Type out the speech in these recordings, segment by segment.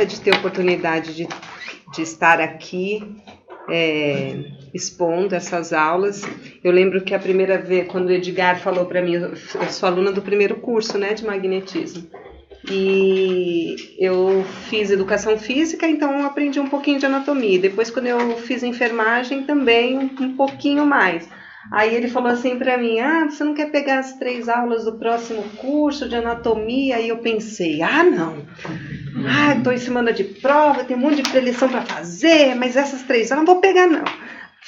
de ter a oportunidade de estar aqui expondo essas aulas. Eu lembro que a primeira vez, quando o Edgar falou para mim, eu sou aluna do primeiro curso, né, de magnetismo, e eu fiz educação física, então aprendi um pouquinho de anatomia. Depois, quando eu fiz enfermagem, também um pouquinho mais. Aí ele falou assim para mim, você não quer pegar as 3 aulas do próximo curso de anatomia? Aí eu pensei, não. Estou em semana de prova, tem um monte de preleção para fazer, mas essas 3 eu não vou pegar, não.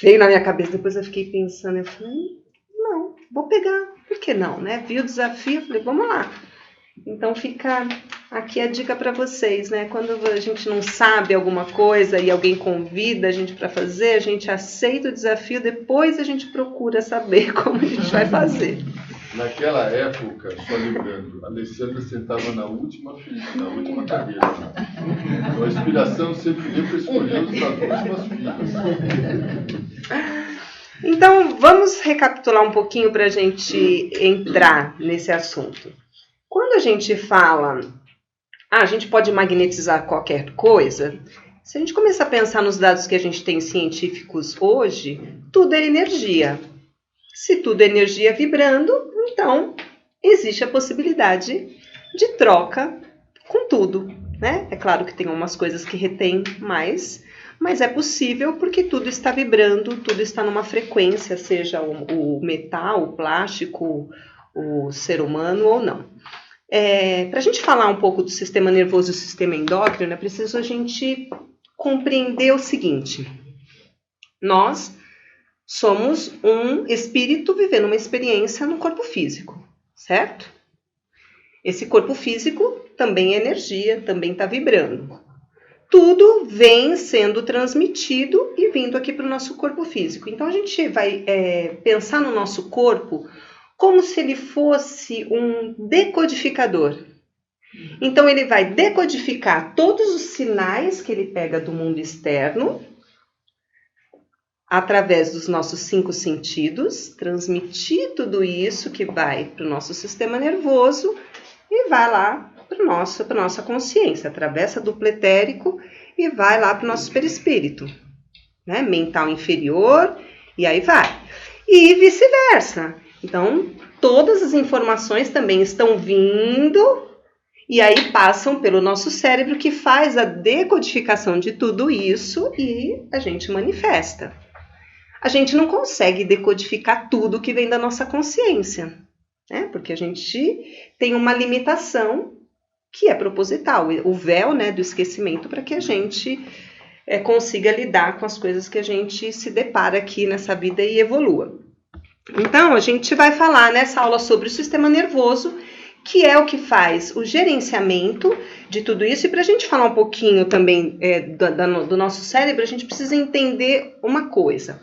Veio na minha cabeça, depois eu fiquei pensando, eu falei, não, vou pegar, por que não, né? Vi o desafio, falei, vamos lá. Então fica aqui a dica para vocês, né? Quando a gente não sabe alguma coisa e alguém convida a gente para fazer, a gente aceita o desafio, depois a gente procura saber como a gente vai fazer. Naquela época, só lembrando, a Alessandra sentava na última fila, na última cadeira. Então a inspiração sempre deu para escolher os das últimas filas. Então vamos recapitular um pouquinho para a gente entrar nesse assunto. Quando a gente fala, a gente pode magnetizar qualquer coisa, se a gente começar a pensar nos dados que a gente tem científicos hoje, tudo é energia. Se tudo é energia vibrando, então existe a possibilidade de troca com tudo, né? É claro que tem umas coisas que retêm mais, mas é possível porque tudo está vibrando, tudo está numa frequência, seja o metal, o plástico, o ser humano ou não. Para a gente falar um pouco do sistema nervoso e do sistema endócrino, é preciso a gente compreender o seguinte: nós somos um espírito vivendo uma experiência no corpo físico, certo? Esse corpo físico também é energia, também está vibrando. Tudo vem sendo transmitido e vindo aqui para o nosso corpo físico. Então a gente vai pensar no nosso corpo como se ele fosse um decodificador. Então ele vai decodificar todos os sinais que ele pega do mundo externo, através dos nossos 5 sentidos, transmitir tudo isso que vai para o nosso sistema nervoso e vai lá para a nossa consciência, atravessa do etérico e vai lá para o nosso perispírito, né? Mental inferior, e aí vai. E vice-versa. Então, todas as informações também estão vindo e aí passam pelo nosso cérebro, que faz a decodificação de tudo isso e a gente manifesta. A gente não consegue decodificar tudo que vem da nossa consciência, né? Porque a gente tem uma limitação que é proposital, o véu, né, do esquecimento, para que a gente consiga lidar com as coisas que a gente se depara aqui nessa vida e evolua. Então, a gente vai falar nessa aula sobre o sistema nervoso, que é o que faz o gerenciamento de tudo isso. E para a gente falar um pouquinho também do nosso cérebro, a gente precisa entender uma coisa.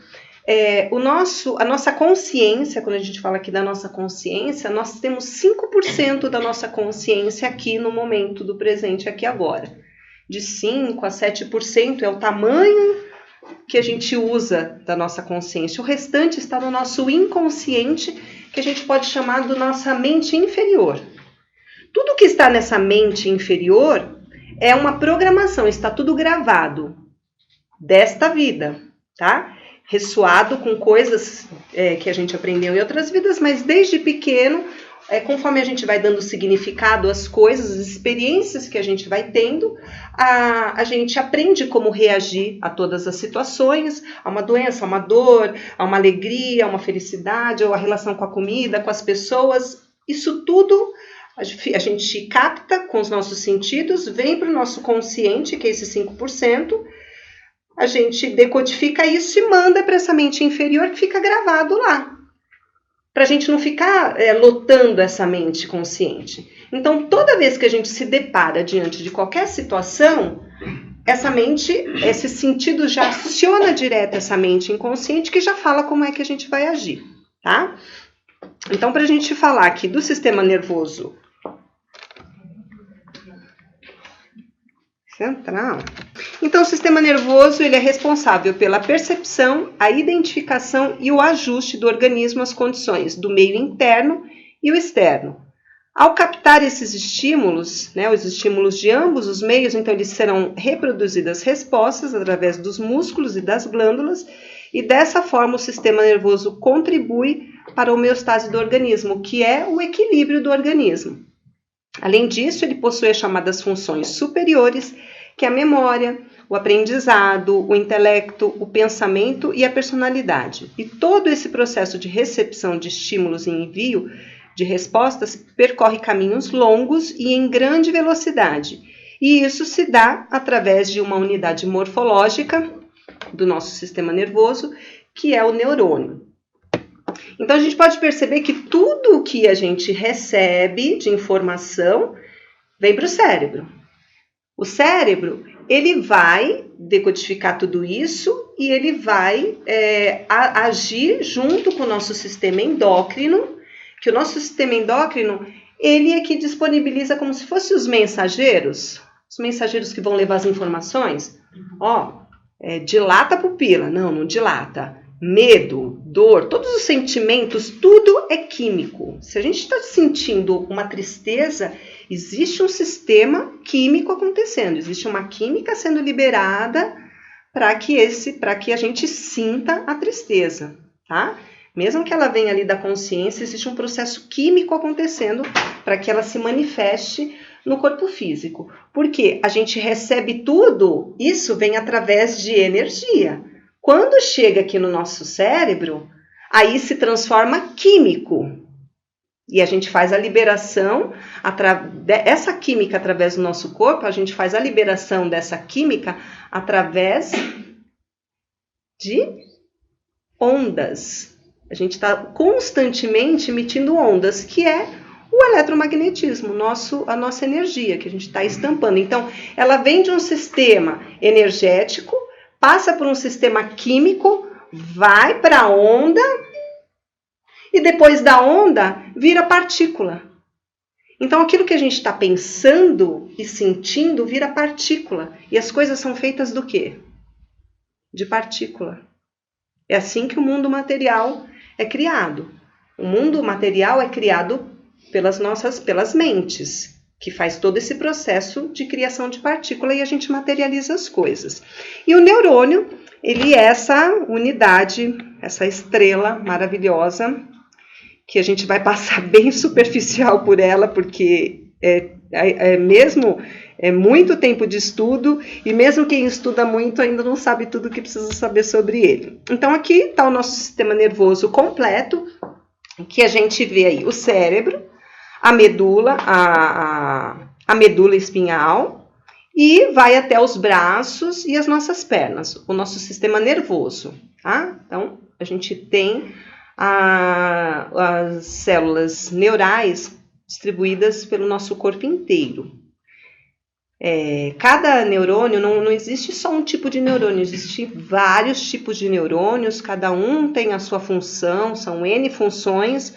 A nossa consciência, quando a gente fala aqui da nossa consciência, nós temos 5% da nossa consciência aqui no momento do presente, aqui agora. De 5% a 7% é o tamanho que a gente usa da nossa consciência. O restante está no nosso inconsciente, que a gente pode chamar de nossa mente inferior. Tudo que está nessa mente inferior é uma programação, está tudo gravado desta vida, tá? Ressoado com coisas que a gente aprendeu em outras vidas, mas desde pequeno, conforme a gente vai dando significado às coisas, as experiências que a gente vai tendo, a gente aprende como reagir a todas as situações, a uma doença, a uma dor, a uma alegria, a uma felicidade, ou a relação com a comida, com as pessoas. Isso tudo a gente capta com os nossos sentidos, vem para o nosso consciente, que é esse 5%, a gente decodifica isso e manda para essa mente inferior, que fica gravado lá, para a gente não ficar lotando essa mente consciente. Então, toda vez que a gente se depara diante de qualquer situação, essa mente, esse sentido já aciona direto essa mente inconsciente, que já fala como é que a gente vai agir, tá? Então, para a gente falar aqui do sistema nervoso central. Então, o sistema nervoso ele é responsável pela percepção, a identificação e o ajuste do organismo às condições do meio interno e o externo. Ao captar esses estímulos, né, os estímulos de ambos os meios, então eles serão reproduzidas respostas através dos músculos e das glândulas, e dessa forma o sistema nervoso contribui para a homeostase do organismo, que é o equilíbrio do organismo. Além disso, ele possui as chamadas funções superiores, que é a memória, o aprendizado, o intelecto, o pensamento e a personalidade. E todo esse processo de recepção de estímulos e envio de respostas percorre caminhos longos e em grande velocidade. E isso se dá através de uma unidade morfológica do nosso sistema nervoso, que é o neurônio. Então, a gente pode perceber que tudo o que a gente recebe de informação vem para o cérebro. O cérebro, ele vai decodificar tudo isso e ele vai agir junto com o nosso sistema endócrino, que o nosso sistema endócrino, ele é que disponibiliza como se fossem os mensageiros que vão levar as informações. Dilata a pupila. Não dilata. Medo, dor, todos os sentimentos, tudo é químico. Se a gente está sentindo uma tristeza, existe um sistema químico acontecendo, existe uma química sendo liberada para que a gente sinta a tristeza, tá? Mesmo que ela venha ali da consciência, existe um processo químico acontecendo para que ela se manifeste no corpo físico. Porque a gente recebe tudo, isso vem através de energia. Quando chega aqui no nosso cérebro, aí se transforma químico. E a gente faz a liberação, essa química através do nosso corpo, a gente faz a liberação dessa química através de ondas. A gente está constantemente emitindo ondas, que é o eletromagnetismo, a nossa energia que a gente está estampando. Então, ela vem de um sistema energético, passa por um sistema químico, vai para a onda e depois da onda vira partícula. Então, aquilo que a gente está pensando e sentindo vira partícula. E as coisas são feitas do quê? De partícula. É assim que o mundo material é criado. O mundo material é criado pelas mentes, que faz todo esse processo de criação de partícula e a gente materializa as coisas. E o neurônio, ele é essa unidade, essa estrela maravilhosa, que a gente vai passar bem superficial por ela, porque é muito tempo de estudo, e mesmo quem estuda muito ainda não sabe tudo o que precisa saber sobre ele. Então aqui está o nosso sistema nervoso completo, que a gente vê aí o cérebro, a medula, a medula espinhal, e vai até os braços e as nossas pernas, o nosso sistema nervoso, tá? Então, a gente tem as células neurais distribuídas pelo nosso corpo inteiro. Cada neurônio, não existe só um tipo de neurônio, existem vários tipos de neurônios, cada um tem a sua função, são N funções,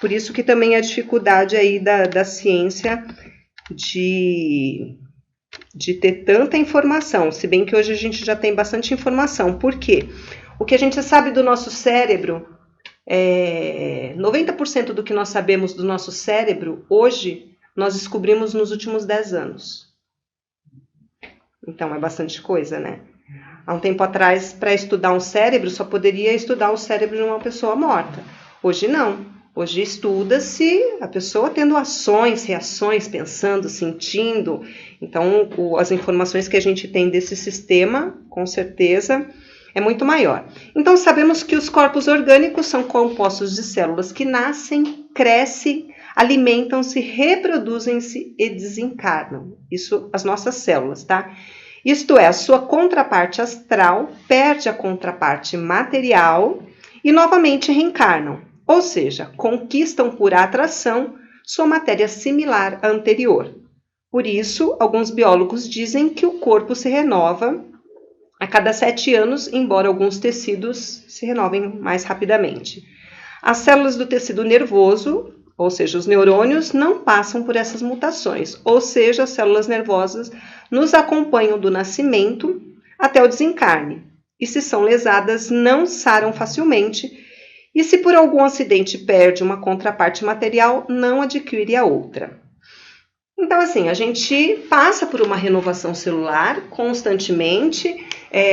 por isso que também a dificuldade aí da ciência de ter tanta informação, se bem que hoje a gente já tem bastante informação. Por quê? O que a gente sabe do nosso cérebro, 90% do que nós sabemos do nosso cérebro, hoje, nós descobrimos nos últimos 10 anos. Então, é bastante coisa, né? Há um tempo atrás, para estudar um cérebro, só poderia estudar o cérebro de uma pessoa morta. Hoje não. Hoje estuda-se a pessoa tendo ações, reações, pensando, sentindo. Então, as informações que a gente tem desse sistema, com certeza, é muito maior. Então, sabemos que os corpos orgânicos são compostos de células que nascem, crescem, alimentam-se, reproduzem-se e desencarnam. Isso, as nossas células, tá? Isto é, a sua contraparte astral perde a contraparte material e novamente reencarnam. Ou seja, conquistam por atração sua matéria similar à anterior. Por isso, alguns biólogos dizem que o corpo se renova a cada 7 anos, embora alguns tecidos se renovem mais rapidamente. As células do tecido nervoso, ou seja, os neurônios, não passam por essas mutações, ou seja, as células nervosas nos acompanham do nascimento até o desencarne. E se são lesadas, não saram facilmente, E se por algum acidente perde uma contraparte material, não adquire a outra. Então, assim, a gente passa por uma renovação celular constantemente.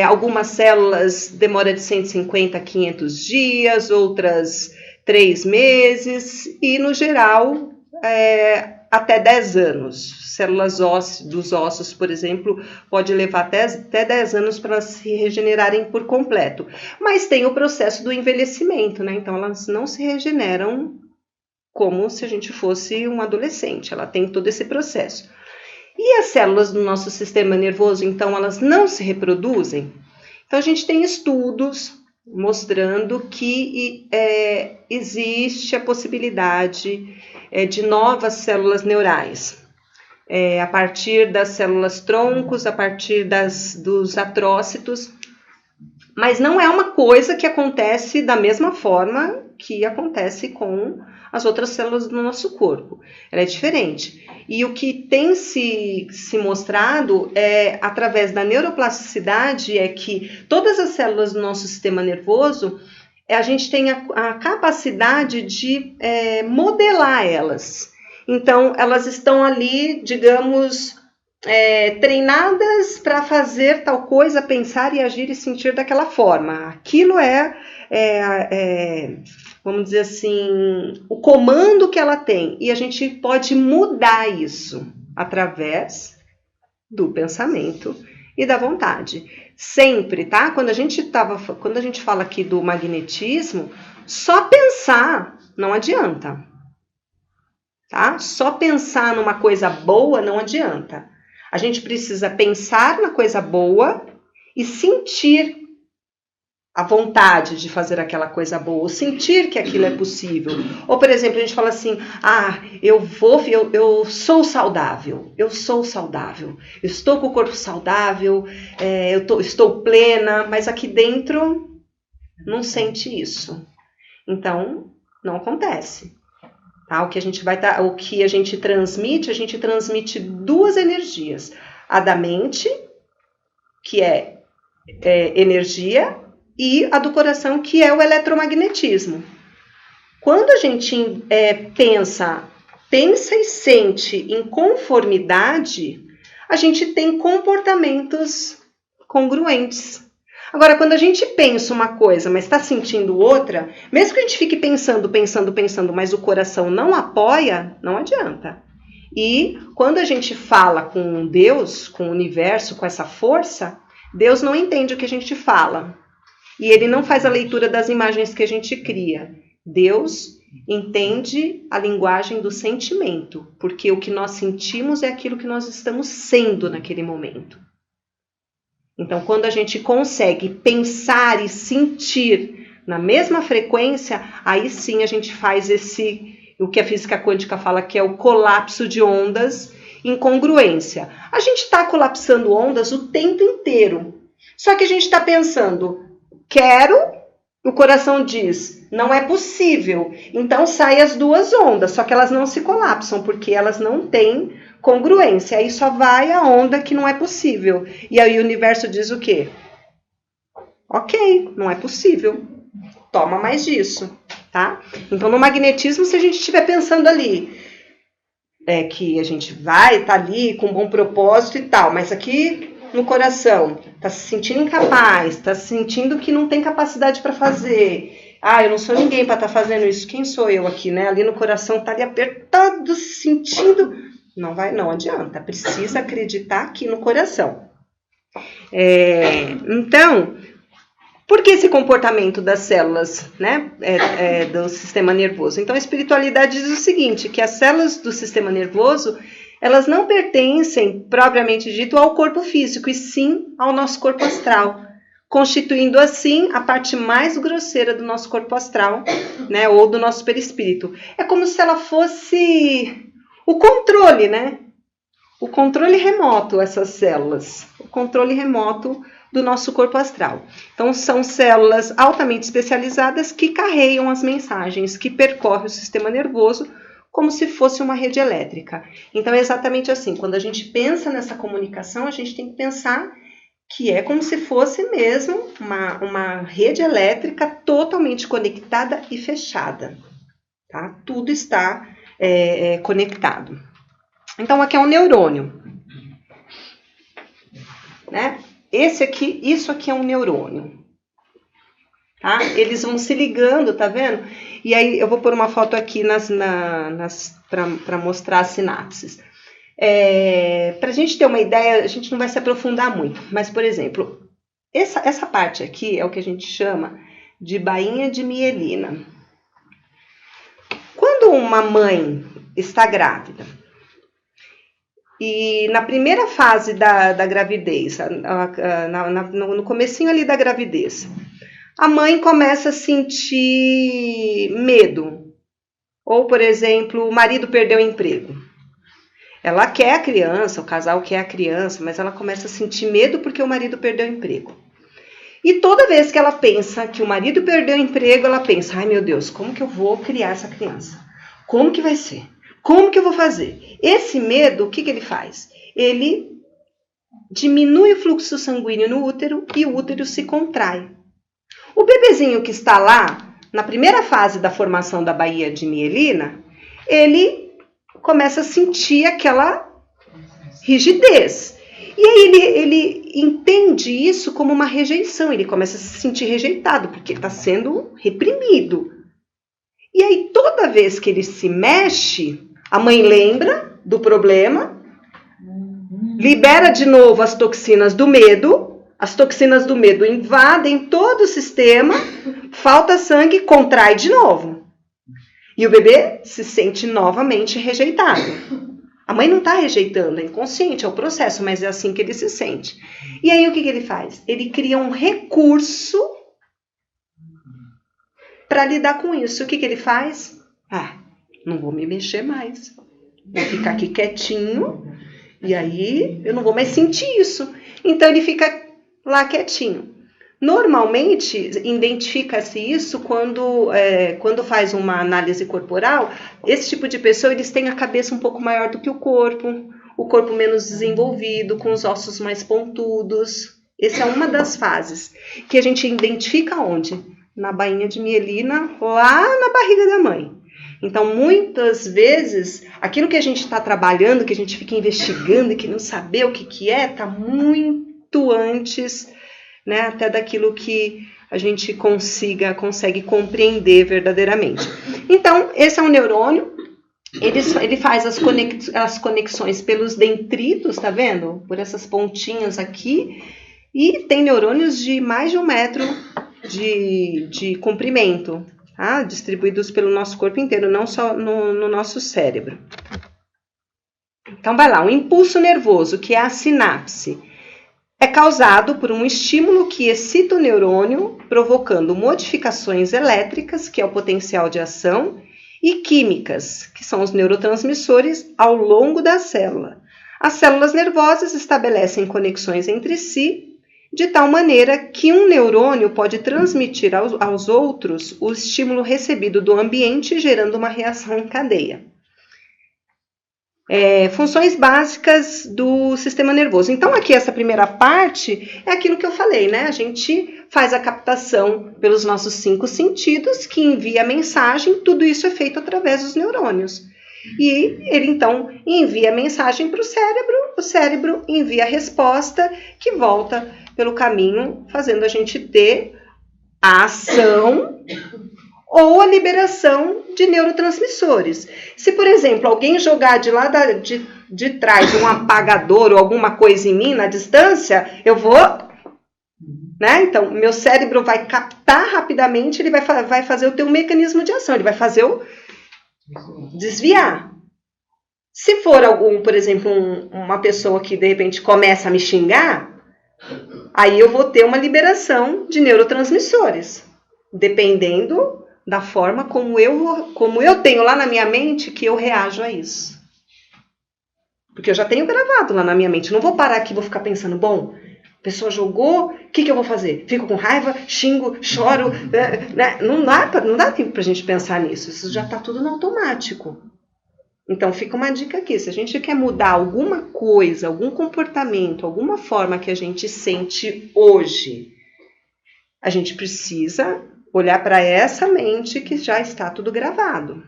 Algumas células demoram de 150 a 500 dias, outras 3 meses e, no geral, até 10 anos. Células dos ossos, por exemplo, pode levar até 10 anos para se regenerarem por completo. Mas tem o processo do envelhecimento, né? Então, elas não se regeneram como se a gente fosse um adolescente. Ela tem todo esse processo. E as células do nosso sistema nervoso, então, elas não se reproduzem? Então, a gente tem estudos mostrando que existe a possibilidade de novas células neurais. A partir das células troncos, a partir dos artrócitos, mas não é uma coisa que acontece da mesma forma que acontece com as outras células do nosso corpo. Ela é diferente. E o que tem se mostrado através da neuroplasticidade é que todas as células do nosso sistema nervoso, a gente tem a capacidade de modelar elas. Então, elas estão ali, digamos, treinadas para fazer tal coisa, pensar e agir e sentir daquela forma. Aquilo vamos dizer assim, o comando que ela tem. E a gente pode mudar isso através do pensamento e da vontade. Sempre, tá? Quando a gente fala aqui do magnetismo, só pensar não adianta. Tá? Só pensar numa coisa boa não adianta. A gente precisa pensar na coisa boa e sentir a vontade de fazer aquela coisa boa, ou sentir que aquilo é possível. Ou, por exemplo, a gente fala assim, eu sou saudável, eu estou com o corpo saudável, estou plena, mas aqui dentro não sente isso. Então, não acontece. Tá? O que a gente transmite duas energias. A da mente, que é energia, e a do coração, que é o eletromagnetismo. Quando a gente pensa e sente em conformidade, a gente tem comportamentos congruentes. Agora, quando a gente pensa uma coisa, mas está sentindo outra, mesmo que a gente fique pensando, mas o coração não apoia, não adianta. E quando a gente fala com Deus, com o universo, com essa força, Deus não entende o que a gente fala. E ele não faz a leitura das imagens que a gente cria. Deus entende a linguagem do sentimento, porque o que nós sentimos é aquilo que nós estamos sendo naquele momento. Então, quando a gente consegue pensar e sentir na mesma frequência, aí sim a gente faz o que a física quântica fala que é o colapso de ondas em congruência. A gente está colapsando ondas o tempo inteiro. Só que a gente está pensando, quero, o coração diz, não é possível. Então saem as duas ondas, só que elas não se colapsam, porque elas não têm congruência. Aí só vai a onda que não é possível. E aí o universo diz o quê? Ok, não é possível. Toma mais disso, tá? Então no magnetismo, se a gente estiver pensando ali, que a gente vai estar ali com um bom propósito e tal, mas aqui no coração, tá se sentindo incapaz, tá se sentindo que não tem capacidade para fazer. Eu não sou ninguém para estar fazendo isso. Quem sou eu aqui, né? Ali no coração tá ali apertado, se sentindo. Não adianta. Precisa acreditar aqui no coração. Então, por que esse comportamento das células, né, do sistema nervoso? Então, a espiritualidade diz o seguinte, que as células do sistema nervoso, elas não pertencem, propriamente dito, ao corpo físico, e sim ao nosso corpo astral, constituindo assim a parte mais grosseira do nosso corpo astral, né, ou do nosso perispírito. É como se ela fosse o controle, né? O controle remoto, essas células, o controle remoto do nosso corpo astral. Então, são células altamente especializadas que carregam as mensagens, que percorrem o sistema nervoso, como se fosse uma rede elétrica. Então, é exatamente assim, quando a gente pensa nessa comunicação, a gente tem que pensar que é como se fosse mesmo uma rede elétrica totalmente conectada e fechada. Tá? Tudo está conectado. Então, aqui é um neurônio. Né? Isso aqui é um neurônio. Tá? Eles vão se ligando, tá vendo? E aí, eu vou pôr uma foto aqui para mostrar as sinapses. Para a gente ter uma ideia, a gente não vai se aprofundar muito, mas, por exemplo, essa parte aqui é o que a gente chama de bainha de mielina. Quando uma mãe está grávida, e na primeira fase da gravidez, no comecinho ali da gravidez, a mãe começa a sentir medo. Ou, por exemplo, o marido perdeu o emprego. Ela quer a criança, o casal quer a criança, mas ela começa a sentir medo porque o marido perdeu o emprego. E toda vez que ela pensa que o marido perdeu o emprego, ela pensa, ai meu Deus, como que eu vou criar essa criança? Como que vai ser? Como que eu vou fazer? Esse medo, o que ele faz? Ele diminui o fluxo sanguíneo no útero e o útero se contrai. O bebezinho que está lá, na primeira fase da formação da baía de mielina, ele começa a sentir aquela rigidez. E aí ele entende isso como uma rejeição, ele começa a se sentir rejeitado, porque ele está sendo reprimido. E aí toda vez que ele se mexe, a mãe lembra do problema, libera de novo as toxinas do medo invadem todo o sistema, falta sangue, contrai de novo. E o bebê se sente novamente rejeitado. A mãe não está rejeitando, é inconsciente, é o processo, mas é assim que ele se sente. E aí o que ele faz? Ele cria um recurso para lidar com isso. O que ele faz? Não vou me mexer mais. Vou ficar aqui quietinho e aí eu não vou mais sentir isso. Então ele fica lá quietinho. Normalmente, identifica-se isso quando faz uma análise corporal. Esse tipo de pessoa, eles têm a cabeça um pouco maior do que o corpo menos desenvolvido, com os ossos mais pontudos. Essa é uma das fases que a gente identifica onde? Na bainha de mielina, lá na barriga da mãe. Então, muitas vezes, aquilo que a gente está trabalhando, que a gente fica investigando e que não saber o que é, está muito antes, né, até daquilo que a gente consegue compreender verdadeiramente. Então, esse é um neurônio, ele faz as conexões pelos dendritos, tá vendo? Por essas pontinhas aqui, e tem neurônios de mais de 1 metro de comprimento, tá? Distribuídos pelo nosso corpo inteiro, não só no nosso cérebro. Então, vai lá, o impulso nervoso, que é a sinapse, é causado por um estímulo que excita o neurônio, provocando modificações elétricas, que é o potencial de ação, e químicas, que são os neurotransmissores, ao longo da célula. As células nervosas estabelecem conexões entre si, de tal maneira que um neurônio pode transmitir aos outros o estímulo recebido do ambiente, gerando uma reação em cadeia. Funções básicas do sistema nervoso. Então, aqui essa primeira parte é aquilo que eu falei, né? A gente faz a captação pelos nossos 5 sentidos, que envia a mensagem, tudo isso é feito através dos neurônios. E ele, então, envia a mensagem para o cérebro envia a resposta, que volta pelo caminho, fazendo a gente ter a ação ou a liberação de neurotransmissores. Se, por exemplo, alguém jogar de lá de trás um apagador ou alguma coisa em mim, na distância, eu vou, né? Então, meu cérebro vai captar rapidamente, ele vai fazer o teu mecanismo de ação, ele vai fazer o desviar. Se for por exemplo, uma pessoa que de repente começa a me xingar, aí eu vou ter uma liberação de neurotransmissores, dependendo da forma como eu tenho lá na minha mente que eu reajo a isso. Porque eu já tenho gravado lá na minha mente. Não vou parar aqui e vou ficar pensando, bom, a pessoa jogou, o que eu vou fazer? Fico com raiva, xingo, choro. Né? Não dá tempo pra gente pensar nisso. Isso já está tudo no automático. Então, fica uma dica aqui. Se a gente quer mudar alguma coisa, algum comportamento, alguma forma que a gente sente hoje, a gente precisa olhar para essa mente que já está tudo gravado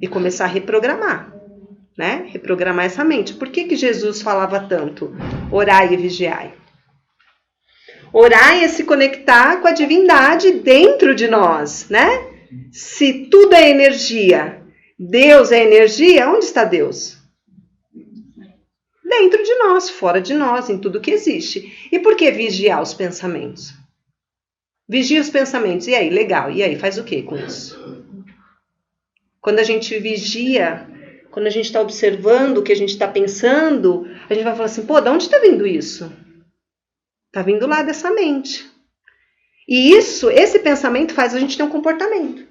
e começar a reprogramar, né? Reprogramar essa mente. Por que Jesus falava tanto? Orai e vigiai. Orai é se conectar com a divindade dentro de nós, né? Se tudo é energia, Deus é energia, onde está Deus? Dentro de nós, fora de nós, em tudo que existe. E por que vigiar os pensamentos? Vigia os pensamentos. E aí, legal. E aí, faz o que com isso? Quando a gente vigia, quando a gente está observando o que a gente está pensando, a gente vai falar assim, pô, de onde está vindo isso? Está vindo lá dessa mente. E esse pensamento faz a gente ter um comportamento.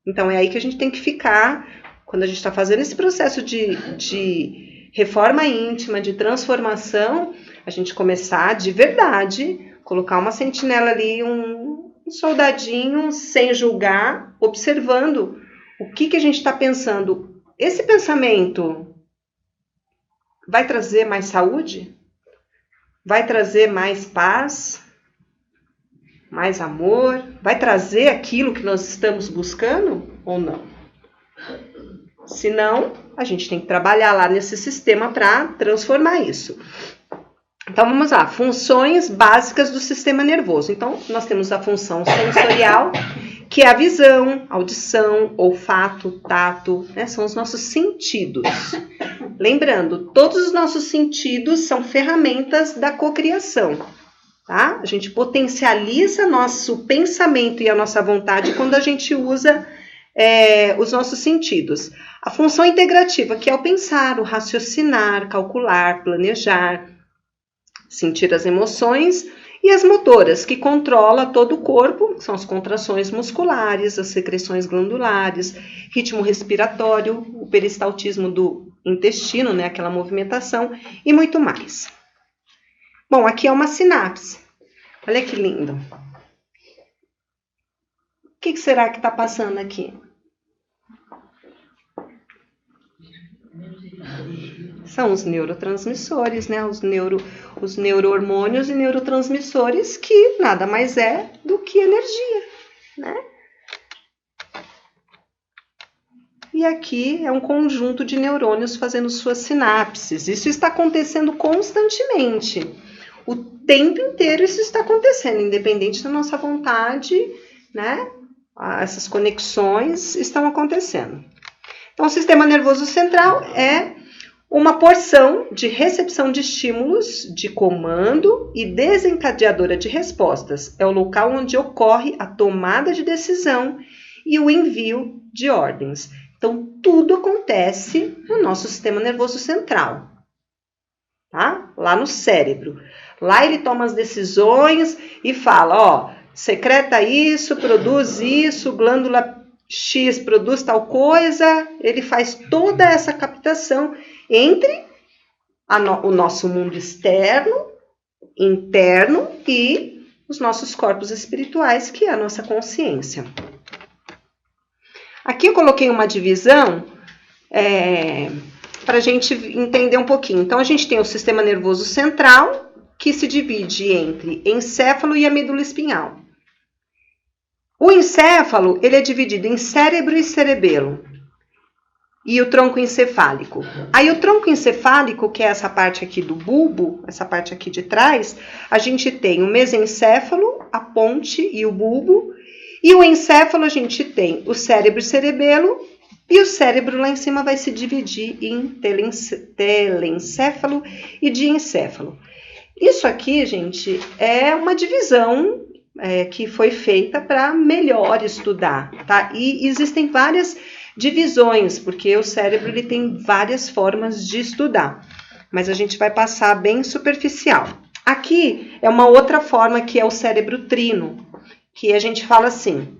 Então é aí que a gente tem que ficar, quando a gente está fazendo esse processo de reforma íntima, de transformação, a gente começar de verdade, colocar uma sentinela ali, um soldadinho, sem julgar, observando o que a gente está pensando. Esse pensamento vai trazer mais saúde? Vai trazer mais paz? Mais amor? Vai trazer aquilo que nós estamos buscando ou não? Se não, a gente tem que trabalhar lá nesse sistema para transformar isso. Então, vamos lá. Funções básicas do sistema nervoso. Então, nós temos a função sensorial, que é a visão, audição, olfato, tato, né? São os nossos sentidos. Lembrando, todos os nossos sentidos são ferramentas da cocriação. Tá? A gente potencializa nosso pensamento e a nossa vontade quando a gente usa os nossos sentidos. A função integrativa, que é o pensar, o raciocinar, calcular, planejar, sentir as emoções, e as motoras, que controla todo o corpo, são as contrações musculares, as secreções glandulares, ritmo respiratório, o peristaltismo do intestino, né, aquela movimentação, e muito mais. Bom, aqui é uma sinapse. Olha que lindo. O que será que está passando aqui? São os neurotransmissores, né? Os neurohormônios e neurotransmissores, que nada mais é do que energia, né? E aqui é um conjunto de neurônios fazendo suas sinapses. Isso está acontecendo constantemente. O tempo inteiro isso está acontecendo, independente da nossa vontade, né? Essas conexões estão acontecendo. Então, o sistema nervoso central é uma porção de recepção de estímulos, de comando e desencadeadora de respostas. É o local onde ocorre a tomada de decisão e o envio de ordens. Então, tudo acontece no nosso sistema nervoso central, tá? Lá no cérebro. Lá ele toma as decisões e fala, ó, secreta isso, produz isso, glândula X produz tal coisa. Ele faz toda essa captação entre o nosso mundo externo, interno e os nossos corpos espirituais, que é a nossa consciência. Aqui eu coloquei uma divisão para a gente entender um pouquinho. Então, a gente tem o sistema nervoso central, que se divide entre encéfalo e a medula espinhal. O encéfalo, ele é dividido em cérebro e cerebelo. E o tronco encefálico. Aí o tronco encefálico, que é essa parte aqui do bulbo, essa parte aqui de trás, a gente tem o mesencéfalo, a ponte e o bulbo. E o encéfalo, a gente tem o cérebro e cerebelo. E o cérebro lá em cima vai se dividir em telencéfalo e diencéfalo. Isso aqui, gente, é uma divisão que foi feita para melhor estudar, tá? E existem várias divisões, porque o cérebro ele tem várias formas de estudar, mas a gente vai passar bem superficial. Aqui é uma outra forma, que é o cérebro trino, que a gente fala assim.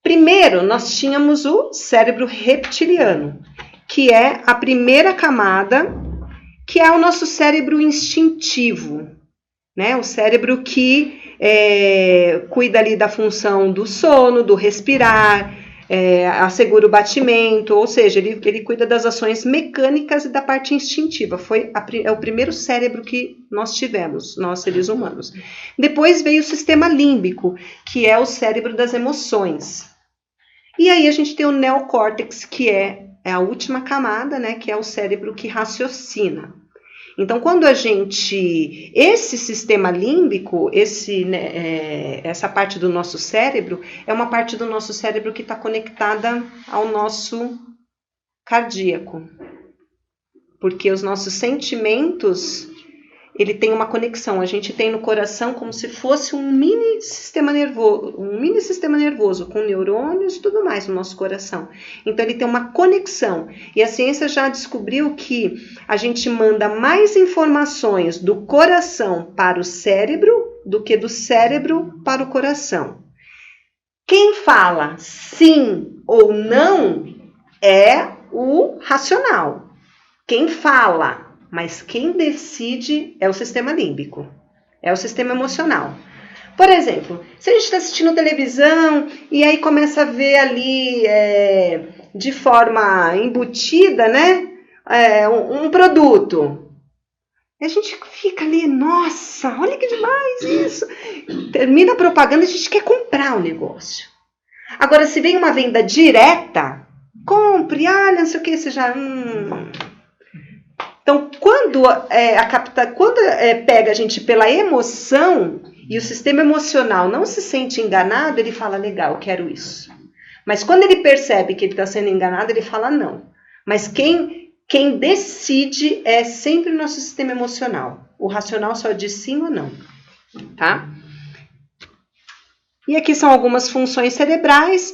Primeiro, nós tínhamos o cérebro reptiliano, que é a primeira camada, que é o nosso cérebro instintivo, né? O cérebro que cuida ali da função do sono, do respirar, assegura o batimento, ou seja, ele cuida das ações mecânicas e da parte instintiva. É o primeiro cérebro que nós tivemos, nós seres humanos. Depois veio o sistema límbico, que é o cérebro das emoções. E aí a gente tem o neocórtex, que é a última camada, né, que é o cérebro que raciocina. Então, quando esse sistema límbico, essa parte do nosso cérebro, é uma parte do nosso cérebro que está conectada ao nosso cardíaco. Porque os nossos sentimentos, ele tem uma conexão. A gente tem no coração como se fosse um mini sistema nervoso com neurônios e tudo mais no nosso coração. Então, ele tem uma conexão. E a ciência já descobriu que a gente manda mais informações do coração para o cérebro do que do cérebro para o coração. Quem fala sim ou não é o racional. Quem fala, mas quem decide é o sistema límbico, é o sistema emocional. Por exemplo, se a gente está assistindo televisão e aí começa a ver ali de forma embutida, né, um produto, e a gente fica ali, nossa, olha que demais isso. Termina a propaganda, a gente quer comprar o negócio. Agora, se vem uma venda direta, compre, olha, não sei o que, você já... Então, quando pega a gente pela emoção e o sistema emocional não se sente enganado, ele fala, legal, eu quero isso. Mas quando ele percebe que ele está sendo enganado, ele fala não. Mas quem decide é sempre o nosso sistema emocional. O racional só diz sim ou não. Tá? E aqui são algumas funções cerebrais,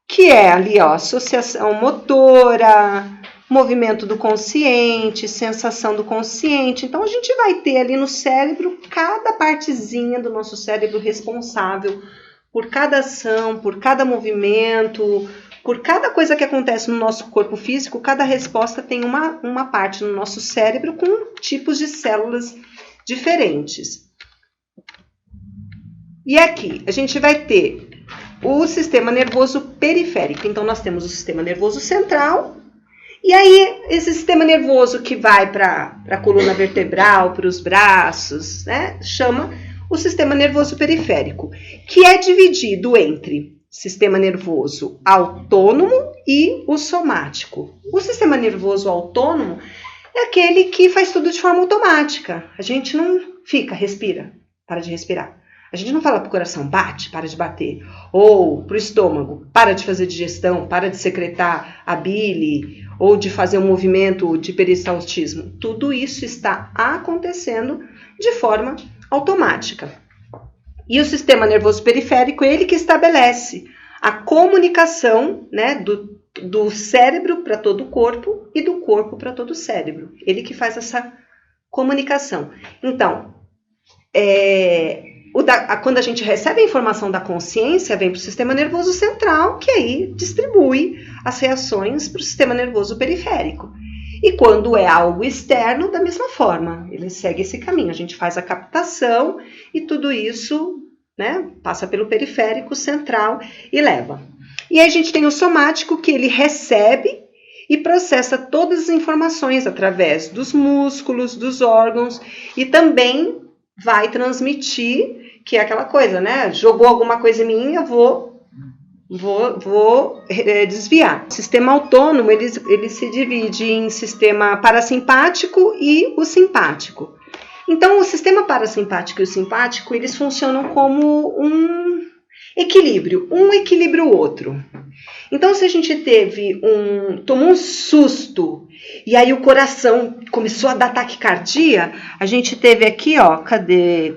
que é ali, ó, associação motora, movimento do consciente, sensação do consciente. Então, a gente vai ter ali no cérebro cada partezinha do nosso cérebro responsável por cada ação, por cada movimento, por cada coisa que acontece no nosso corpo físico. Cada resposta tem uma parte no nosso cérebro com tipos de células diferentes. E aqui, a gente vai ter o sistema nervoso periférico. Então, nós temos o sistema nervoso central. E aí, esse sistema nervoso que vai para a coluna vertebral, para os braços, né, chama o sistema nervoso periférico, que é dividido entre sistema nervoso autônomo e o somático. O sistema nervoso autônomo é aquele que faz tudo de forma automática. A gente não fica, respira, para de respirar. A gente não fala para o coração, bate, para de bater. Ou para o estômago, para de fazer digestão, para de secretar a bile, ou de fazer um movimento de peristaltismo. Tudo isso está acontecendo de forma automática. E o sistema nervoso periférico é ele que estabelece a comunicação, né, do cérebro para todo o corpo e do corpo para todo o cérebro. Ele que faz essa comunicação. Então, quando a gente recebe a informação da consciência, vem para o sistema nervoso central, que aí distribui as reações para o sistema nervoso periférico. E quando é algo externo, da mesma forma, ele segue esse caminho. A gente faz a captação e tudo isso, né, passa pelo periférico central e leva. E aí a gente tem o somático, que ele recebe e processa todas as informações através dos músculos, dos órgãos, e também vai transmitir, que é aquela coisa, né? Jogou alguma coisa em mim, eu vou desviar. O sistema autônomo, ele se divide em sistema parasimpático e o simpático. Então, o sistema parasimpático e o simpático, eles funcionam como um equilíbrio, um equilibra o outro. Então, se a gente tomou um susto, e aí o coração começou a dar taquicardia, a gente teve aqui, ó, cadê?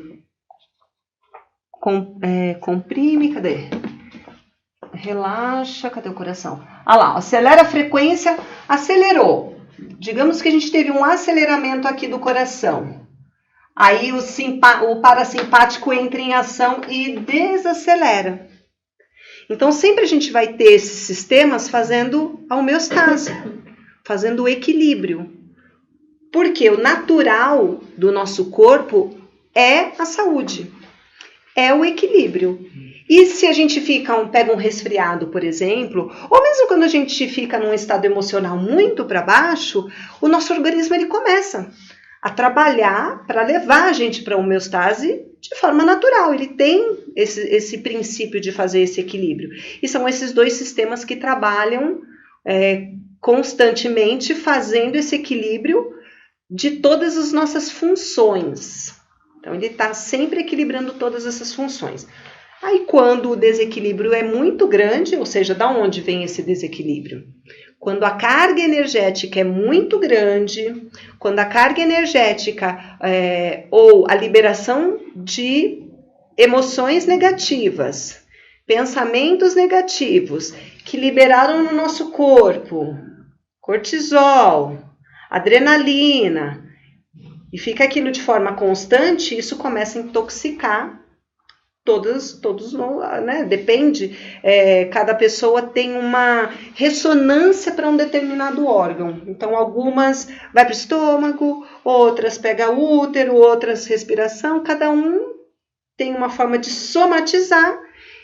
Comprime, cadê? Relaxa, cadê o coração? Ah lá, acelera a frequência, acelerou. Digamos que a gente teve um aceleramento aqui do coração. Aí o parasimpático entra em ação e desacelera. Então, sempre a gente vai ter esses sistemas fazendo a homeostase, fazendo o equilíbrio. Porque o natural do nosso corpo é a saúde, é o equilíbrio. E se a gente pega um resfriado, por exemplo, ou mesmo quando a gente fica num estado emocional muito para baixo, o nosso organismo ele começa a trabalhar para levar a gente para a homeostase de forma natural. Ele tem esse princípio de fazer esse equilíbrio. E são esses dois sistemas que trabalham constantemente fazendo esse equilíbrio de todas as nossas funções. Então, ele está sempre equilibrando todas essas funções. Aí, quando o desequilíbrio é muito grande, ou seja, da onde vem esse desequilíbrio? Quando a carga energética é muito grande, quando a carga energética ou a liberação de emoções negativas, pensamentos negativos, que liberaram no nosso corpo cortisol, adrenalina, e fica aquilo de forma constante, isso começa a intoxicar todos, né? Depende, cada pessoa tem uma ressonância para um determinado órgão. Então, algumas vai para o estômago, outras pega útero, outras respiração, cada um tem uma forma de somatizar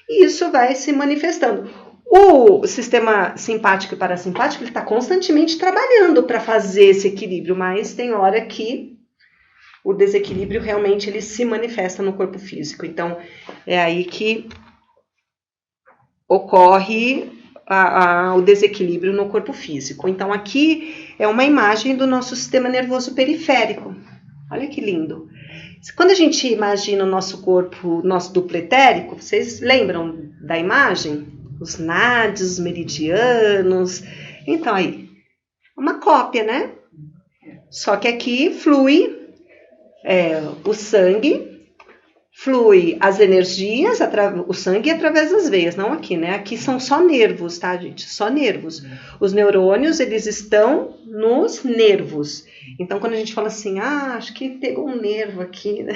e isso vai se manifestando. O sistema simpático e parasimpático está constantemente trabalhando para fazer esse equilíbrio, mas tem hora que o desequilíbrio realmente ele se manifesta no corpo físico. Então, é aí que ocorre o desequilíbrio no corpo físico. Então, aqui é uma imagem do nosso sistema nervoso periférico. Olha que lindo. Quando a gente imagina o nosso corpo, nosso duplo etérico, vocês lembram da imagem? Os nádios, os meridianos. Então, aí, uma cópia, né? Só que aqui flui o sangue, flui as energias, o sangue através das veias, não aqui, né? Aqui são só nervos, tá, gente? Só nervos. Os neurônios, eles estão nos nervos. Então, quando a gente fala assim, acho que pegou um nervo aqui, né?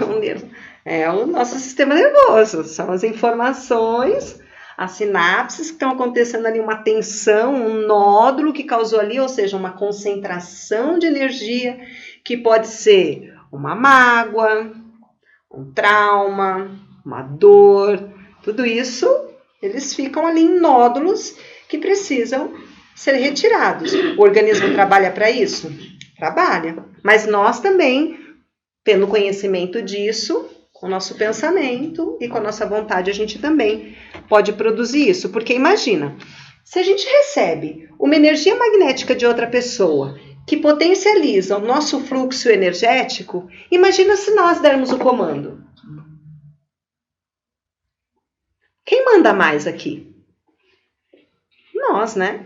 Um nervo. É o nosso sistema nervoso, são as informações, as sinapses que estão acontecendo ali, uma tensão, um nódulo que causou ali, ou seja, uma concentração de energia, que pode ser uma mágoa, um trauma, uma dor, tudo isso, eles ficam ali em nódulos que precisam ser retirados. O organismo trabalha para isso? Trabalha. Mas nós também, tendo conhecimento disso, com o nosso pensamento e com a nossa vontade, a gente também pode produzir isso. Porque imagina, se a gente recebe uma energia magnética de outra pessoa que potencializa o nosso fluxo energético, imagina se nós dermos o comando. Quem manda mais aqui? Nós, né?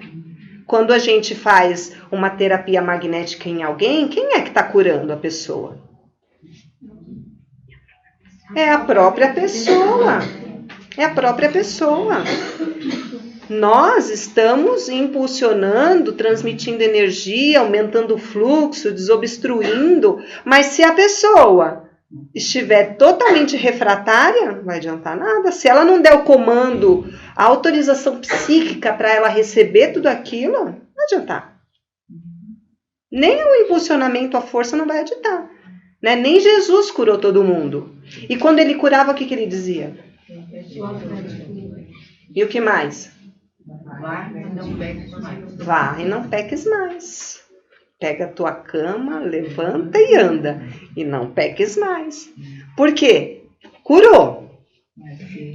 Quando a gente faz uma terapia magnética em alguém, quem é que está curando a pessoa? É a própria pessoa. É a própria pessoa. Nós estamos impulsionando, transmitindo energia, aumentando o fluxo, desobstruindo, mas se a pessoa estiver totalmente refratária, não vai adiantar nada. Se ela não der o comando, a autorização psíquica para ela receber tudo aquilo, não vai adiantar. Nem o impulsionamento, a força não vai adiantar. Né? Nem Jesus curou todo mundo. E quando ele curava, o que ele dizia? E o que mais? Vá e não peques mais. Pega a tua cama, levanta e anda. E não peques mais. Por quê? Curou.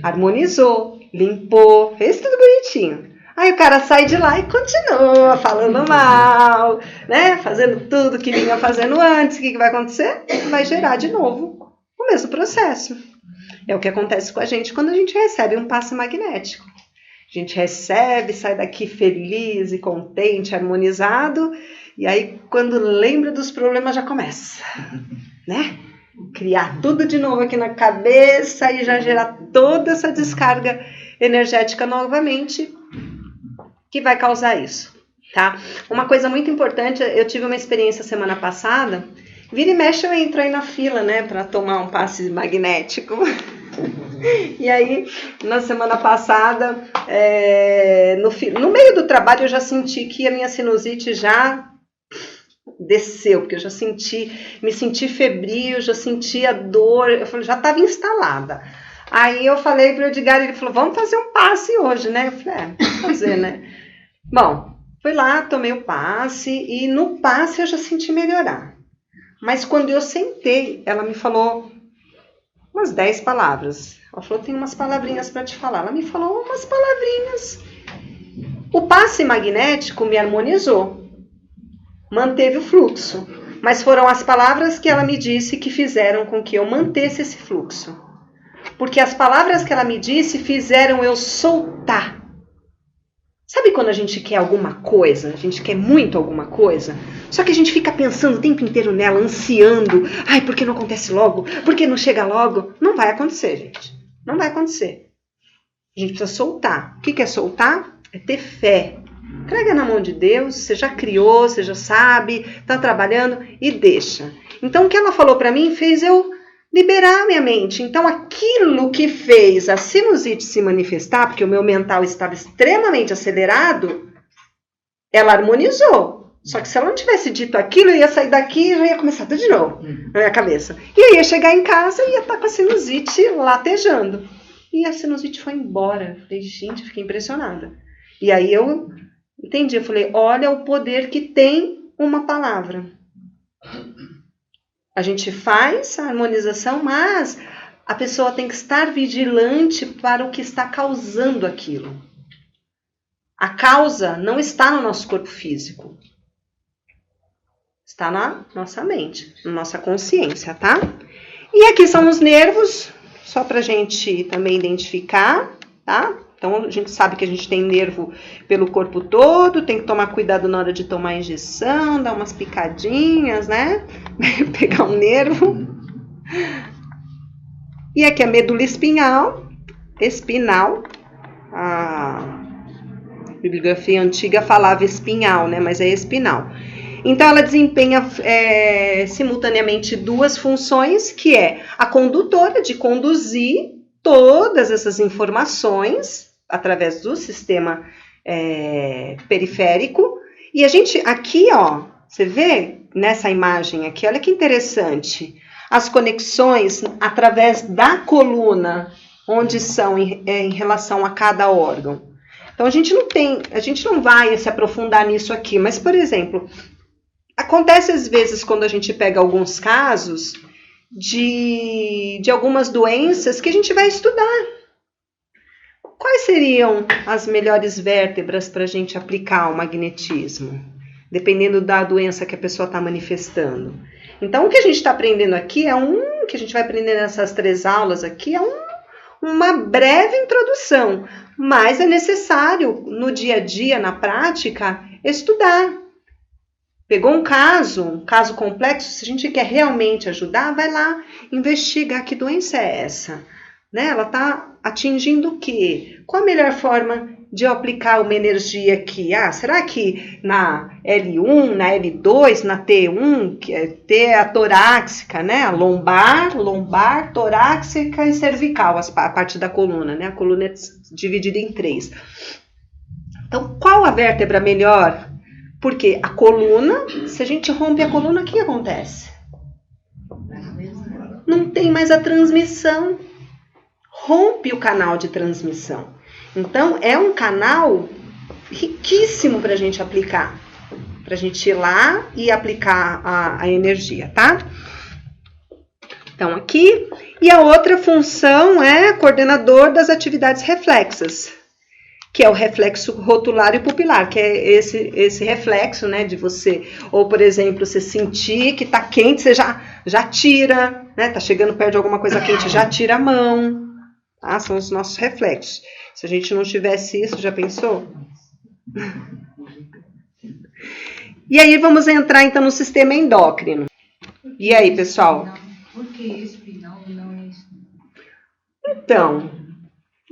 Harmonizou. Limpou. Fez tudo bonitinho. Aí o cara sai de lá e continua falando mal, né? Fazendo tudo que vinha fazendo antes. O que vai acontecer? Vai gerar de novo o mesmo processo. É o que acontece com a gente quando a gente recebe um passe magnético. A gente recebe, sai daqui feliz e contente, harmonizado, e aí quando lembra dos problemas já começa, né? Criar tudo de novo aqui na cabeça e já gerar toda essa descarga energética novamente, que vai causar isso, tá? Uma coisa muito importante, eu tive uma experiência semana passada, vira e mexe eu entro aí na fila, né, para tomar um passe magnético. E aí, na semana passada, no meio do trabalho, eu já senti que a minha sinusite já desceu, porque eu já me senti febril, já sentia dor, eu falei, já estava instalada. Aí eu falei pro Edgar, ele falou, vamos fazer um passe hoje, né? Eu falei, vamos fazer, né? Bom, fui lá, tomei o passe e no passe eu já senti melhorar. Mas quando eu sentei, ela me falou umas 10 palavras. Ela falou, tem umas palavrinhas para te falar. Ela me falou umas palavrinhas. O passe magnético me harmonizou, manteve o fluxo. Mas foram as palavras que ela me disse que fizeram com que eu mantesse esse fluxo. Porque as palavras que ela me disse fizeram eu soltar. Sabe quando a gente quer alguma coisa? A gente quer muito alguma coisa? Só que a gente fica pensando o tempo inteiro nela, ansiando. Ai, por que não acontece logo? Por que não chega logo? Não vai acontecer, gente. Não vai acontecer. A gente precisa soltar. O que é soltar? É ter fé. Entrega na mão de Deus, você já criou, você já sabe, está trabalhando e deixa. Então o que ela falou para mim fez eu liberar minha mente. Então aquilo que fez a sinusite se manifestar, porque o meu mental estava extremamente acelerado, ela harmonizou. Só que se ela não tivesse dito aquilo, eu ia sair daqui e já ia começar tudo de novo na minha cabeça. E eu ia chegar em casa e ia estar com a sinusite latejando. E a sinusite foi embora. Eu falei, gente, fiquei impressionada. E aí eu entendi, eu falei, olha o poder que tem uma palavra. A gente faz a harmonização, mas a pessoa tem que estar vigilante para o que está causando aquilo. A causa não está no nosso corpo físico. Está na nossa mente, na nossa consciência, tá? E aqui são os nervos, só para a gente também identificar, tá? Então, a gente sabe que a gente tem nervo pelo corpo todo, tem que tomar cuidado na hora de tomar injeção, dar umas picadinhas, né? Pegar um nervo. E aqui a medula espinhal. A bibliografia antiga falava espinhal, né? Mas é espinal. Então, ela desempenha simultaneamente duas funções, que é a condutora, de conduzir todas essas informações através do sistema periférico. E a gente, aqui, ó, você vê nessa imagem aqui, olha que interessante, as conexões através da coluna, onde são em relação a cada órgão. Então, a gente não vai se aprofundar nisso aqui, mas, por exemplo, acontece às vezes quando a gente pega alguns casos de algumas doenças que a gente vai estudar. Quais seriam as melhores vértebras para a gente aplicar o magnetismo? Dependendo da doença que a pessoa está manifestando. Então, o que a gente está aprendendo aqui que a gente vai aprender nessas 3 aulas aqui, uma breve introdução. Mas é necessário, no dia a dia, na prática, estudar. Pegou um caso complexo, se a gente quer realmente ajudar, vai lá, investiga que doença é essa. Né? Ela está atingindo o quê? Qual a melhor forma de eu aplicar uma energia aqui? Será que na L1, na L2, na T1, que é T é a torácica, né? A lombar, torácica e cervical, a parte da coluna, né? A coluna é dividida em 3. Então, qual a vértebra melhor? Porque a coluna, se a gente rompe a coluna, o que acontece? Não tem mais a transmissão. Rompe o canal de transmissão. Então, é um canal riquíssimo para a gente aplicar. Para a gente ir lá e aplicar a energia, tá? Então, aqui. E a outra função é coordenador das atividades reflexas, que é o reflexo rotular e pupilar, que é esse reflexo, né, de você, ou por exemplo, você sentir que tá quente, você já tira, né, tá chegando perto de alguma coisa quente, já tira a mão, tá? São os nossos reflexos. Se a gente não tivesse isso, já pensou? E aí vamos entrar então no sistema endócrino. E aí, pessoal? Por que espinal não é isso? Então,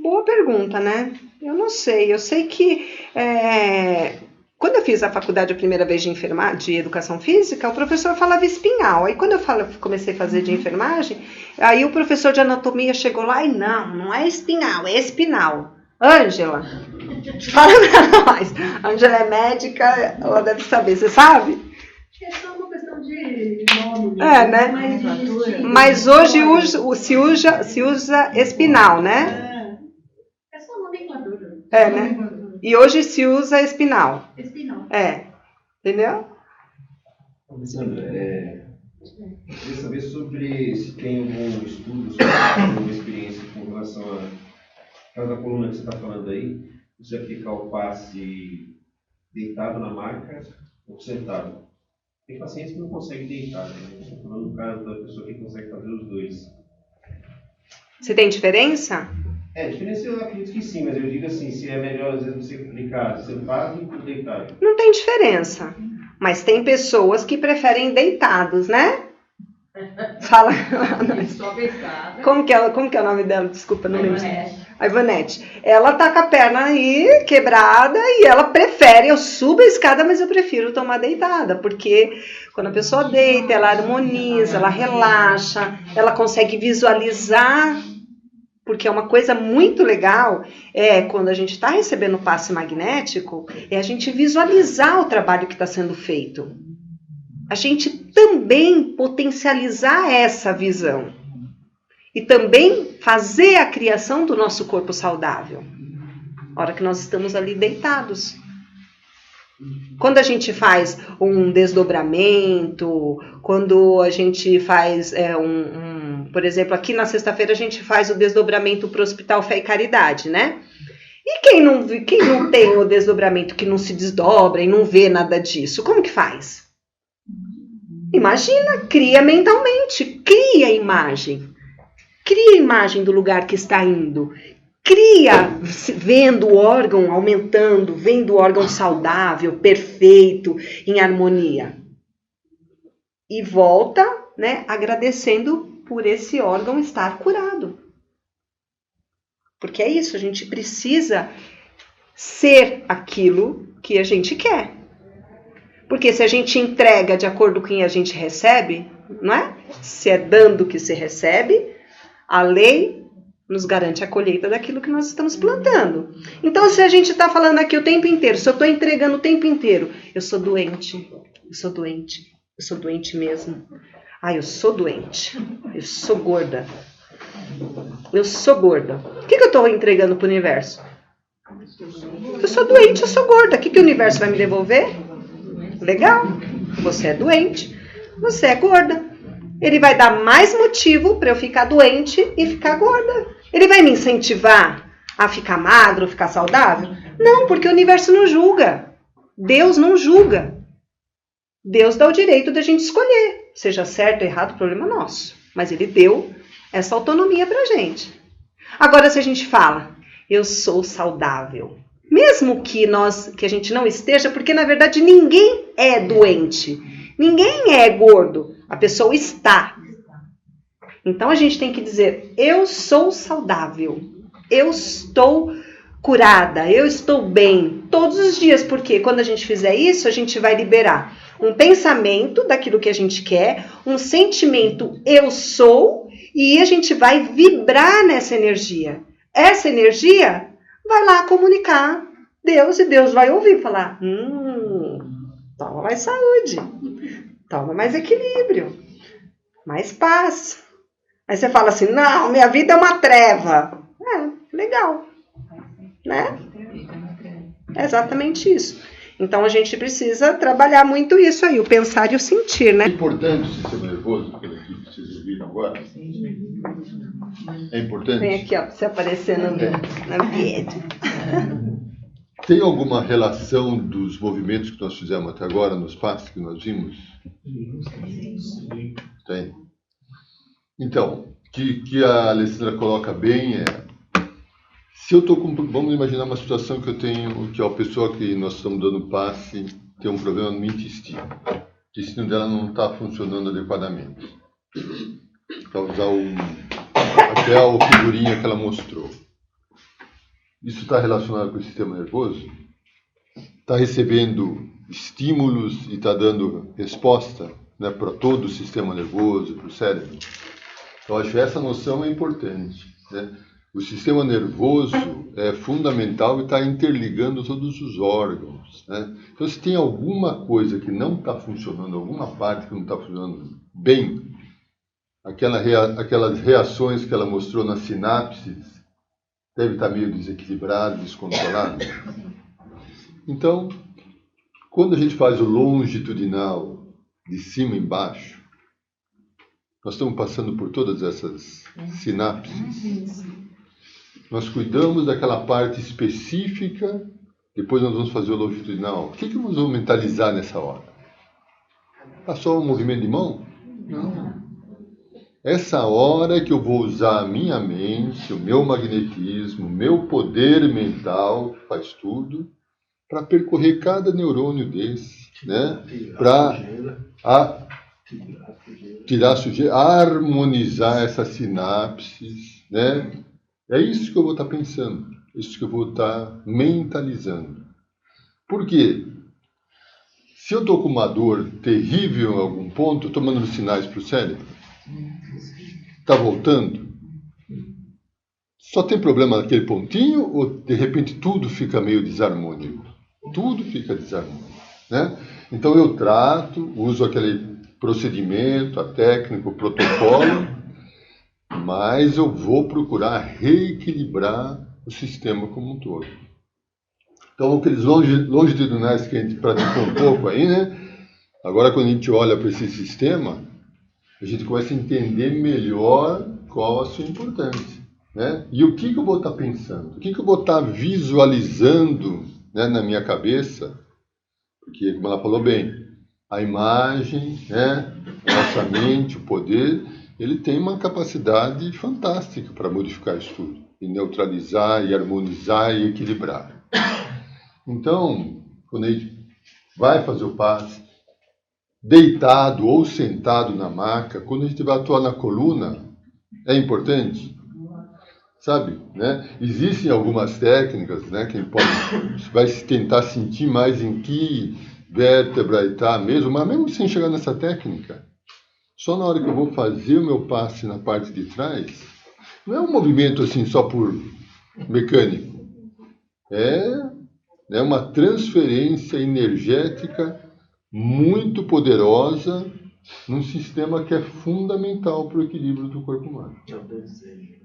boa pergunta, né? Eu não sei. Eu sei que quando eu fiz a faculdade a primeira vez de educação física, o professor falava espinhal. Aí quando eu comecei a fazer de enfermagem, aí o professor de anatomia chegou lá e não é espinhal, é espinal. Ângela, fala pra nós. Ângela é médica, ela deve saber, você sabe? É só uma questão de nome né? Mas hoje se usa espinal, né? É só nomenclatura. Né? E hoje se usa espinal. Espinal. Entendeu? Alessandra, queria saber sobre se tem algum estudo, alguma experiência com relação a cada coluna que você está falando aí, você aplicar o passe deitado na maca ou sentado. Tem pacientes que não conseguem deitar, né? Estou falando do caso da pessoa que consegue fazer os dois. Se tem diferença? Diferença eu acredito que sim, mas eu digo assim, se é melhor às vezes você aplicar sentado ou deitado. Não tem diferença. Mas tem pessoas que preferem deitados, né? Fala. Só deitada. Como que é o nome dela? Desculpa, não lembro. A Ivonete. Ela tá com a perna aí quebrada e ela prefere, eu subo a escada, mas eu prefiro tomar deitada, porque quando a pessoa deita, ela harmoniza, ela relaxa, ela consegue visualizar, porque é uma coisa muito legal, quando a gente está recebendo passe magnético, é a gente visualizar o trabalho que está sendo feito. A gente também potencializar essa visão. E também fazer a criação do nosso corpo saudável. Na hora que nós estamos ali deitados. Quando a gente faz um desdobramento, quando a gente faz por exemplo, aqui na sexta-feira a gente faz o desdobramento para o Hospital Fé e Caridade, né? E quem não tem o desdobramento, que não se desdobra e não vê nada disso, como que faz? Imagina, cria mentalmente, cria a imagem. Cria a imagem do lugar que está indo. Cria vendo o órgão aumentando, vendo o órgão saudável, perfeito, em harmonia. E volta, né, agradecendo por esse órgão estar curado. Porque é isso, a gente precisa ser aquilo que a gente quer. Porque se a gente entrega de acordo com o que a gente recebe, não é? Se é dando que se recebe, a lei nos garante a colheita daquilo que nós estamos plantando. Então, se a gente está falando aqui o tempo inteiro, se eu estou entregando o tempo inteiro, eu sou doente mesmo. Eu sou doente, eu sou gorda. O que eu estou entregando para o universo? Eu sou doente, eu sou gorda. O que o universo vai me devolver? Legal, você é doente, você é gorda. Ele vai dar mais motivo para eu ficar doente e ficar gorda. Ele vai me incentivar a ficar magro, ficar saudável? Não, porque o universo não julga. Deus não julga. Deus dá o direito da gente escolher. Seja certo ou errado, o problema é nosso. Mas ele deu essa autonomia pra gente. Agora, se a gente fala, eu sou saudável, mesmo que a gente não esteja, porque na verdade ninguém é doente, ninguém é gordo, a pessoa está. Então a gente tem que dizer, eu sou saudável, eu estou curada, eu estou bem, todos os dias, porque quando a gente fizer isso, a gente vai liberar um pensamento daquilo que a gente quer, um sentimento, eu sou, e a gente vai vibrar nessa energia. Essa energia vai lá comunicar Deus, e Deus vai ouvir, falar, toma mais saúde, toma mais equilíbrio, mais paz. Aí você fala assim, não, minha vida é uma treva. Legal, né? É exatamente isso. Então a gente precisa trabalhar muito isso aí, o pensar e o sentir, né? É importante o sistema nervoso, pelo que vocês viram agora. É importante. Vem aqui, ó, pra você aparecer na vídeo. Tem alguma relação dos movimentos que nós fizemos até agora, nos passos que nós vimos? Tem. Então, que a Alessandra coloca bem se eu estou com... Vamos imaginar uma situação que eu tenho, que a pessoa que nós estamos dando passe tem um problema no intestino. O intestino dela não está funcionando adequadamente. Para usar até a figurinha que ela mostrou. Isso está relacionado com o sistema nervoso? Está recebendo estímulos e está dando resposta, né, para todo o sistema nervoso, para o cérebro? Eu acho que essa noção é importante, né? O sistema nervoso é fundamental e está interligando todos os órgãos, né? Então, se tem alguma coisa que não está funcionando, alguma parte que não está funcionando bem aquelas reações que ela mostrou nas sinapses, deve estar meio desequilibrado, descontrolado. Então, quando a gente faz o longitudinal de cima embaixo, nós estamos passando por todas essas sinapses. Nós cuidamos daquela parte específica, depois nós vamos fazer o longitudinal. O que nós vamos mentalizar nessa hora? Tá só um movimento de mão? Não. Essa hora é que eu vou usar a minha mente, o meu magnetismo, o meu poder mental, que faz tudo, para percorrer cada neurônio desse, né? Para tirar a sujeira, harmonizar essas sinapses, né? É isso que eu vou estar pensando, é isso que eu vou estar mentalizando. Por quê? Se eu estou com uma dor terrível em algum ponto, estou mandando sinais para o cérebro. Está voltando? Só tem problema naquele pontinho ou de repente tudo fica meio desarmônico? Tudo fica desarmônico, né? Então eu trato, uso aquele procedimento, a técnica, o protocolo, mas eu vou procurar reequilibrar o sistema como um todo. Então aqueles longitudinais que a gente praticou um pouco aí, né? Agora quando a gente olha para esse sistema, a gente começa a entender melhor qual a sua importância, né? E o que eu vou estar pensando? O que eu vou estar visualizando, né, na minha cabeça? Porque, como ela falou bem, a imagem, né, a nossa mente, o poder, ele tem uma capacidade fantástica para modificar isso tudo. E neutralizar, e harmonizar, e equilibrar. Então, quando a gente vai fazer o passe, deitado ou sentado na maca, quando a gente vai atuar na coluna, é importante, sabe, né? Existem algumas técnicas, né, que vai tentar sentir mais em que vértebra está mesmo, mas mesmo sem chegar nessa técnica, só na hora que eu vou fazer o meu passe na parte de trás, não é um movimento assim só por mecânico, é uma transferência energética muito poderosa num sistema que é fundamental para o equilíbrio do corpo humano. É o desejo.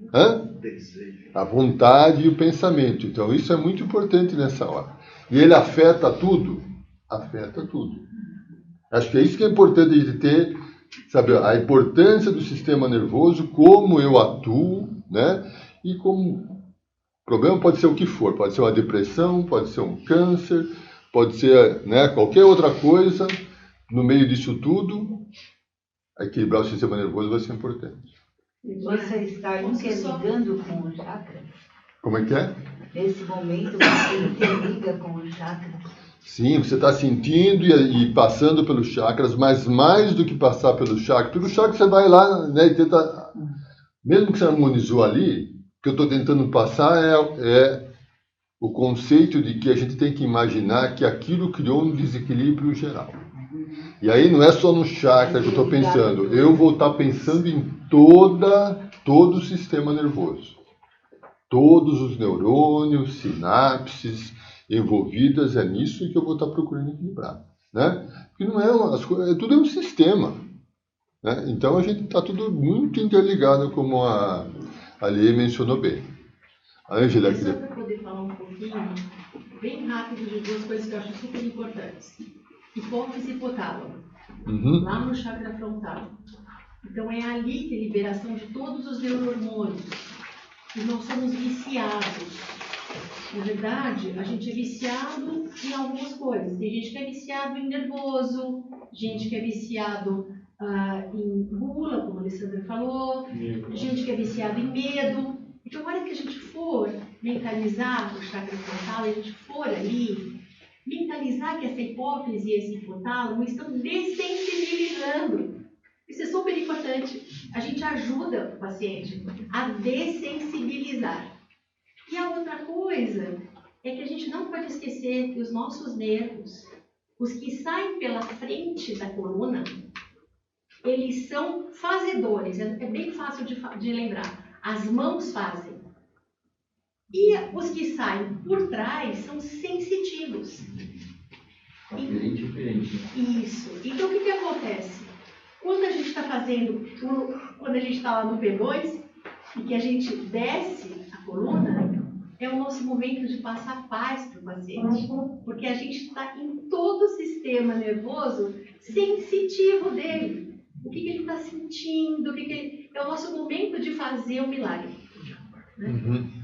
Desejo. A vontade e o pensamento. Então, isso é muito importante nessa hora. E ele afeta tudo? Afeta tudo. Acho que é isso que é importante a gente ter, sabe, a importância do sistema nervoso, como eu atuo, né? E como... O problema pode ser o que for. Pode ser uma depressão, pode ser um câncer, pode ser, né, qualquer outra coisa. No meio disso tudo, equilibrar o sistema nervoso vai ser importante. Você está interligando com o chakra? Como é que é? Nesse momento você interliga com o chakra? Sim, você está sentindo e passando pelos chakras, mas mais do que passar pelos chakras, porque o chakra você vai lá, né, e tenta, mesmo que você harmonizou ali, o que eu estou tentando passar é o conceito de que a gente tem que imaginar que aquilo criou um desequilíbrio geral. E aí não é só no chakra que eu estou pensando, eu vou estar pensando em todo o sistema nervoso. Todos os neurônios, sinapses envolvidas, é nisso que eu vou estar procurando equilibrar, né? Porque não é tudo é um sistema, né? Então a gente está tudo muito interligado, como a Lê mencionou bem. A Ângela Só para poder falar um pouquinho, bem rápido, de duas coisas que eu acho super importantes. Hipófise e hipotálamo, lá no chakra frontal. Então é ali que a liberação de todos os neurohormônios. E nós somos viciados. Na verdade, a gente é viciado em algumas coisas. Tem gente que é viciado em nervoso, gente que é viciado em gula, como a Alessandra falou, gente que é viciado em medo. Então, na hora que a gente for mentalizar o chakra frontal, a gente for ali, mentalizar que essa hipófise e esse hipotálamo estão dessensibilizando. Isso é super importante. A gente ajuda o paciente a dessensibilizar. E a outra coisa é que a gente não pode esquecer que os nossos nervos, os que saem pela frente da coluna, eles são fazedores. É bem fácil de lembrar. As mãos fazem. E os que saem por trás são sensitivos. Diferente. Isso. Então, o que acontece? quando a gente está fazendo, quando a gente está lá no P2 e que a gente desce a coluna, é o nosso momento de passar paz para o paciente, porque a gente está em todo o sistema nervoso sensitivo dele. O que ele está sentindo, é o nosso momento de fazer o milagre. Né?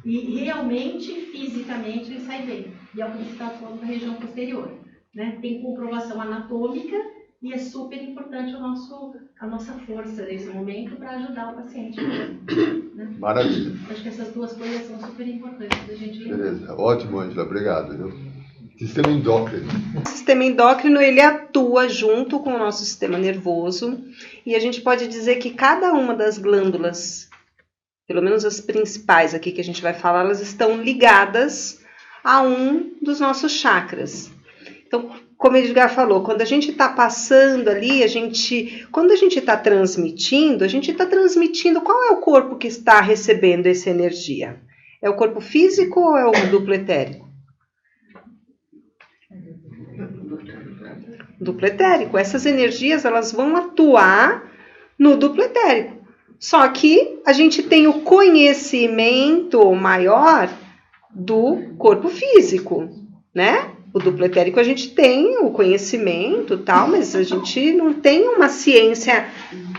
E realmente, fisicamente, ele sai bem. E é o que você está falando da região posterior. Né? Tem comprovação anatômica e é super importante a nossa força nesse momento para ajudar o paciente. Né? Maravilha. Acho que essas duas coisas são super importantes da gente lembrar. Beleza. Ótimo, Ângela. Obrigado. Viu? Sistema endócrino. O sistema endócrino, ele atua junto com o nosso sistema nervoso e a gente pode dizer que cada uma das glândulas, pelo menos as principais aqui que a gente vai falar, elas estão ligadas a um dos nossos chakras. Então, como o Edgar falou, quando a gente está passando ali, quando a gente está transmitindo, qual é o corpo que está recebendo essa energia? É o corpo físico ou é o duplo etérico? Duplo etérico. Essas energias, elas vão atuar no duplo etérico. Só que a gente tem o conhecimento maior do corpo físico, né? O duplo etérico a gente tem o conhecimento e tal, mas a gente não tem uma ciência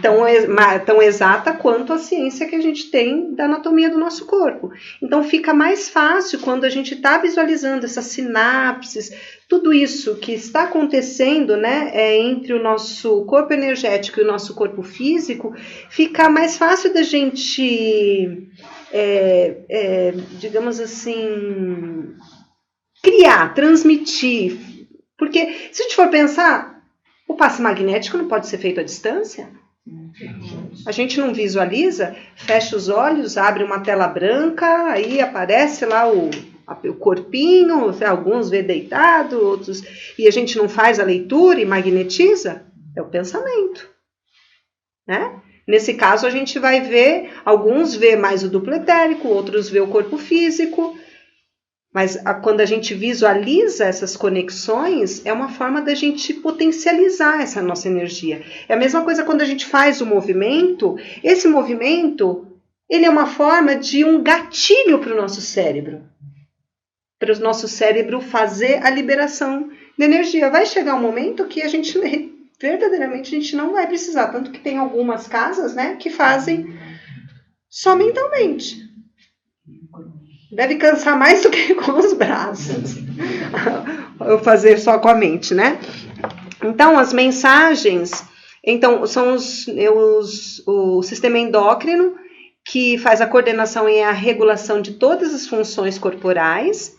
tão exata quanto a ciência que a gente tem da anatomia do nosso corpo. Então fica mais fácil quando a gente está visualizando essas sinapses, tudo isso que está acontecendo, né, entre o nosso corpo energético e o nosso corpo físico, fica mais fácil da gente, digamos assim, criar, transmitir. Porque se a gente for pensar, o passe magnético não pode ser feito à distância. A gente não visualiza, fecha os olhos, abre uma tela branca, aí aparece lá o corpinho, alguns vê deitado, outros, e a gente não faz a leitura e magnetiza, é o pensamento, né? Nesse caso a gente vai ver, alguns vê mais o duplo etérico, outros vê o corpo físico, mas quando a gente visualiza essas conexões, é uma forma da gente potencializar essa nossa energia. É a mesma coisa quando a gente faz o movimento. Esse movimento, ele é uma forma de um gatilho para o nosso cérebro. Para o nosso cérebro fazer a liberação de energia. Vai chegar um momento que verdadeiramente a gente não vai precisar. Tanto que tem algumas casas, né, que fazem só mentalmente. Deve cansar mais do que com os braços. Eu fazer só com a mente, né? Então, as mensagens... Então, são o sistema endócrino, que faz a coordenação e a regulação de todas as funções corporais.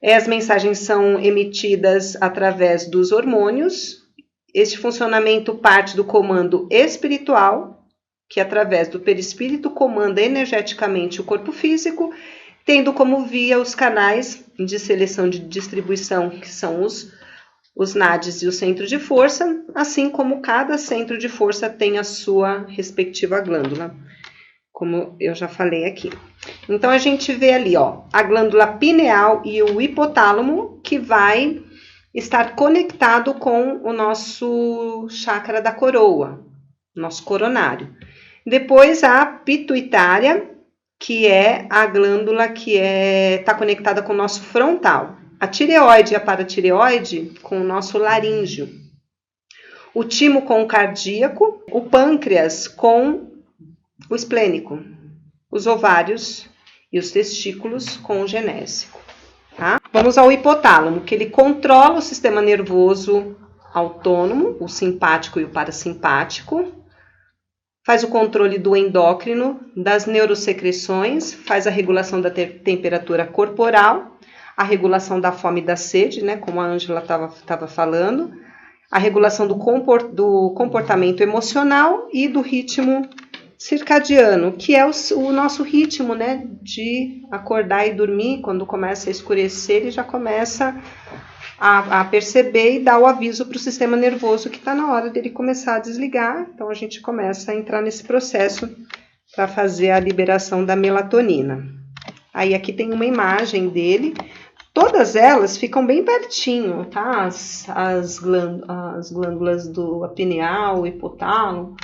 As mensagens são emitidas através dos hormônios. Este funcionamento parte do comando espiritual, que através do perispírito comanda energeticamente o corpo físico, tendo como via os canais de seleção de distribuição, que são os NADs e o centro de força, assim como cada centro de força tem a sua respectiva glândula, como eu já falei aqui. Então, a gente vê ali, ó, a glândula pineal e o hipotálamo, que vai estar conectado com o nosso chakra da coroa, nosso coronário. Depois, a pituitária, que é a glândula que está conectada com o nosso frontal. A tireoide e a paratireoide com o nosso laríngeo. O timo com o cardíaco, o pâncreas com o esplênico, os ovários e os testículos com o genésico. Tá? Vamos ao hipotálamo, que ele controla o sistema nervoso autônomo, o simpático e o parasimpático. Faz o controle do endócrino, das neurosecreções, faz a regulação da temperatura corporal, a regulação da fome e da sede, né, como a Ângela estava falando, a regulação do comportamento emocional e do ritmo circadiano, que é o nosso ritmo, né, de acordar e dormir. Quando começa a escurecer, ele já começa a perceber e dar o aviso para o sistema nervoso que está na hora dele começar a desligar. Então, a gente começa a entrar nesse processo para fazer a liberação da melatonina. Aí, aqui tem uma imagem dele, Todas elas ficam bem pertinho, tá? As glândulas do pineal, hipotálamo.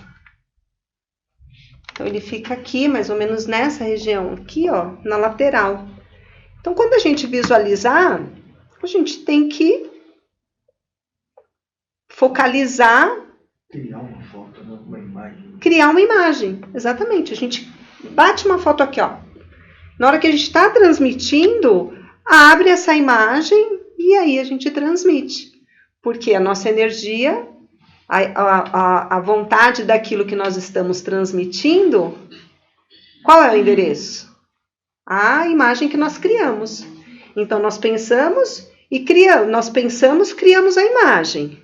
Então, ele fica aqui, mais ou menos nessa região, aqui, ó, na lateral. Então, quando a gente visualizar, a gente tem que focalizar. Criar uma foto, uma imagem. Criar uma imagem, exatamente. A gente bate uma foto aqui, ó. Na hora que a gente está transmitindo, abre essa imagem e aí a gente transmite. Porque a nossa energia, a vontade daquilo que nós estamos transmitindo, qual é o endereço? A imagem que nós criamos. Então, nós pensamos e criamos, criamos a imagem.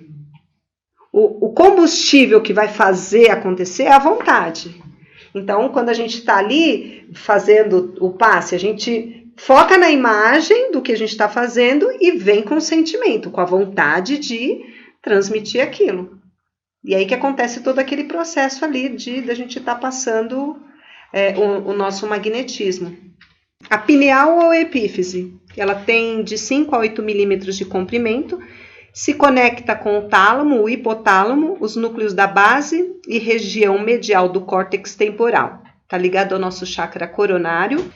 O combustível que vai fazer acontecer é a vontade. Então, quando a gente está ali fazendo o passe, a gente foca na imagem do que a gente está fazendo e vem com o sentimento, com a vontade de transmitir aquilo. E aí que acontece todo aquele processo ali da gente estar passando o nosso magnetismo. A pineal ou epífise, ela tem de 5 a 8 milímetros de comprimento, se conecta com o tálamo, o hipotálamo, os núcleos da base e região medial do córtex temporal. Está ligado ao nosso chakra coronário.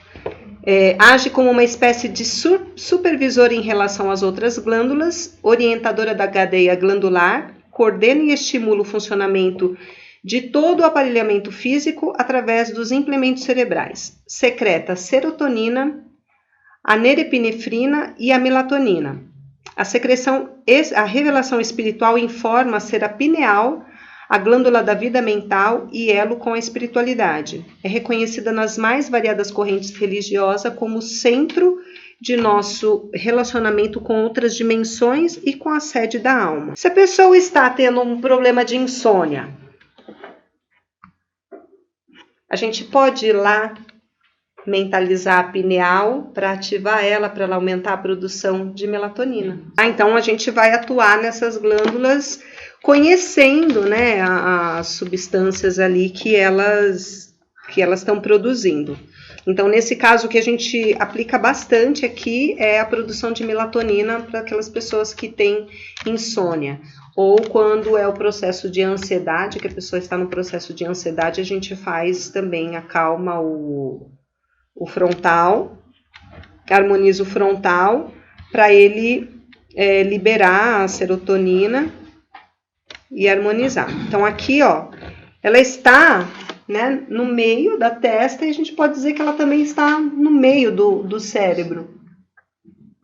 Age como uma espécie de supervisor em relação às outras glândulas, orientadora da cadeia glandular, coordena e estimula o funcionamento de todo o aparelhamento físico através dos implementos cerebrais. Secreta serotonina, a norepinefrina e a melatonina. A revelação espiritual informa ser a pineal, a glândula da vida mental e elo com a espiritualidade. É reconhecida nas mais variadas correntes religiosas como centro de nosso relacionamento com outras dimensões e com a sede da alma. Se a pessoa está tendo um problema de insônia, a gente pode ir lá mentalizar a pineal para ativar ela, para ela aumentar a produção de melatonina. Então, a gente vai atuar nessas glândulas conhecendo, né, as substâncias ali que elas estão produzindo. Então, nesse caso, o que a gente aplica bastante aqui é a produção de melatonina para aquelas pessoas que têm insônia. Ou quando é o processo de ansiedade, que a pessoa está no processo de ansiedade, a gente faz também, acalma o frontal, harmoniza o frontal para ele liberar a serotonina e harmonizar. Então, aqui, ó, ela está, né, no meio da testa e a gente pode dizer que ela também está no meio do cérebro.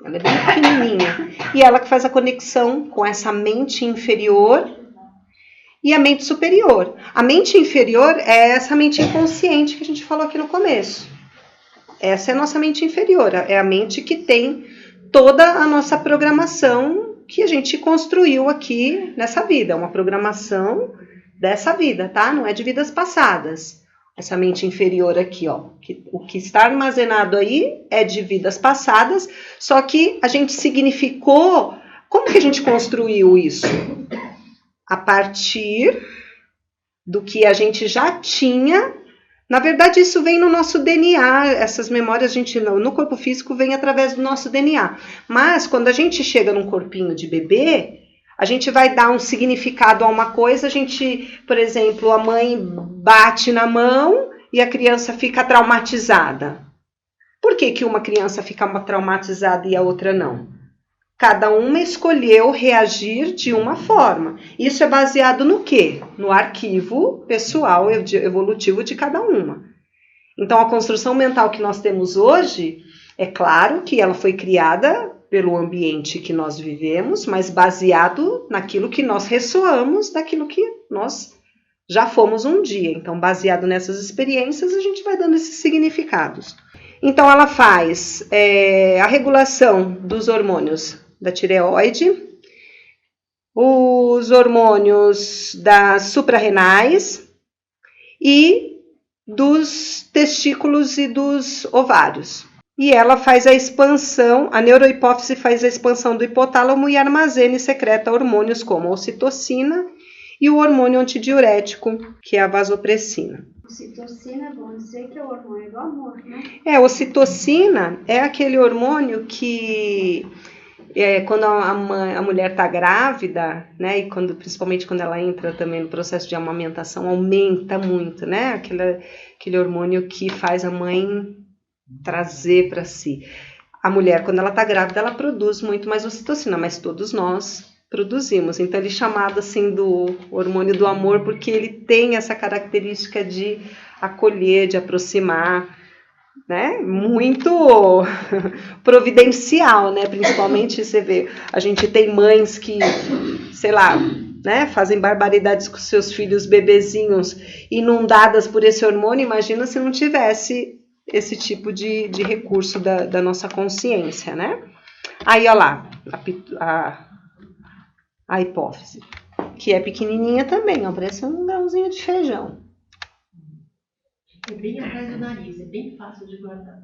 Ela é bem pequenininha. E ela que faz a conexão com essa mente inferior e a mente superior. A mente inferior é essa mente inconsciente que a gente falou aqui no começo. Essa é a nossa mente inferior. É a mente que tem toda a nossa programação que a gente construiu aqui nessa vida. É uma programação dessa vida, tá? Não é de vidas passadas. Essa mente inferior aqui, ó. O que está armazenado aí é de vidas passadas, só que a gente significou. Como que a gente construiu isso? A partir do que a gente já tinha. Na verdade, isso vem no nosso DNA, essas memórias a gente no corpo físico vem através do nosso DNA. Mas quando a gente chega num corpinho de bebê, a gente vai dar um significado a uma coisa, a gente, por exemplo, a mãe bate na mão e a criança fica traumatizada. Por que uma criança fica traumatizada e a outra não? Cada uma escolheu reagir de uma forma. Isso é baseado no quê? No arquivo pessoal evolutivo de cada uma. Então, a construção mental que nós temos hoje, é claro que ela foi criada pelo ambiente que nós vivemos, mas baseado naquilo que nós ressoamos, daquilo que nós já fomos um dia. Então, baseado nessas experiências, a gente vai dando esses significados. Então, ela faz a regulação dos hormônios da tireoide, os hormônios das suprarrenais e dos testículos e dos ovários. E ela faz a expansão, a neurohipófise faz a expansão do hipotálamo e armazena e secreta hormônios como a ocitocina e o hormônio antidiurético, que é a vasopressina. ocitocina, vamos dizer que é o hormônio do amor, né? A ocitocina é aquele hormônio que quando a mulher está grávida, né, e principalmente quando ela entra também no processo de amamentação, aumenta muito, né, aquele hormônio que faz a mãe trazer para si. A mulher, quando ela está grávida, ela produz muito mais ocitocina, mas todos nós produzimos. Então, ele é chamado assim do hormônio do amor, porque ele tem essa característica de acolher, de aproximar, né? Muito providencial, né? Principalmente, você vê, a gente tem mães que, sei lá, né, fazem barbaridades com seus filhos bebezinhos inundadas por esse hormônio. Imagina se não tivesse esse tipo de recurso da nossa consciência, né? Aí, olha lá, a hipófise, que é pequenininha também, ó, parece um grãozinho de feijão. É bem atrás do nariz, é bem fácil de guardar.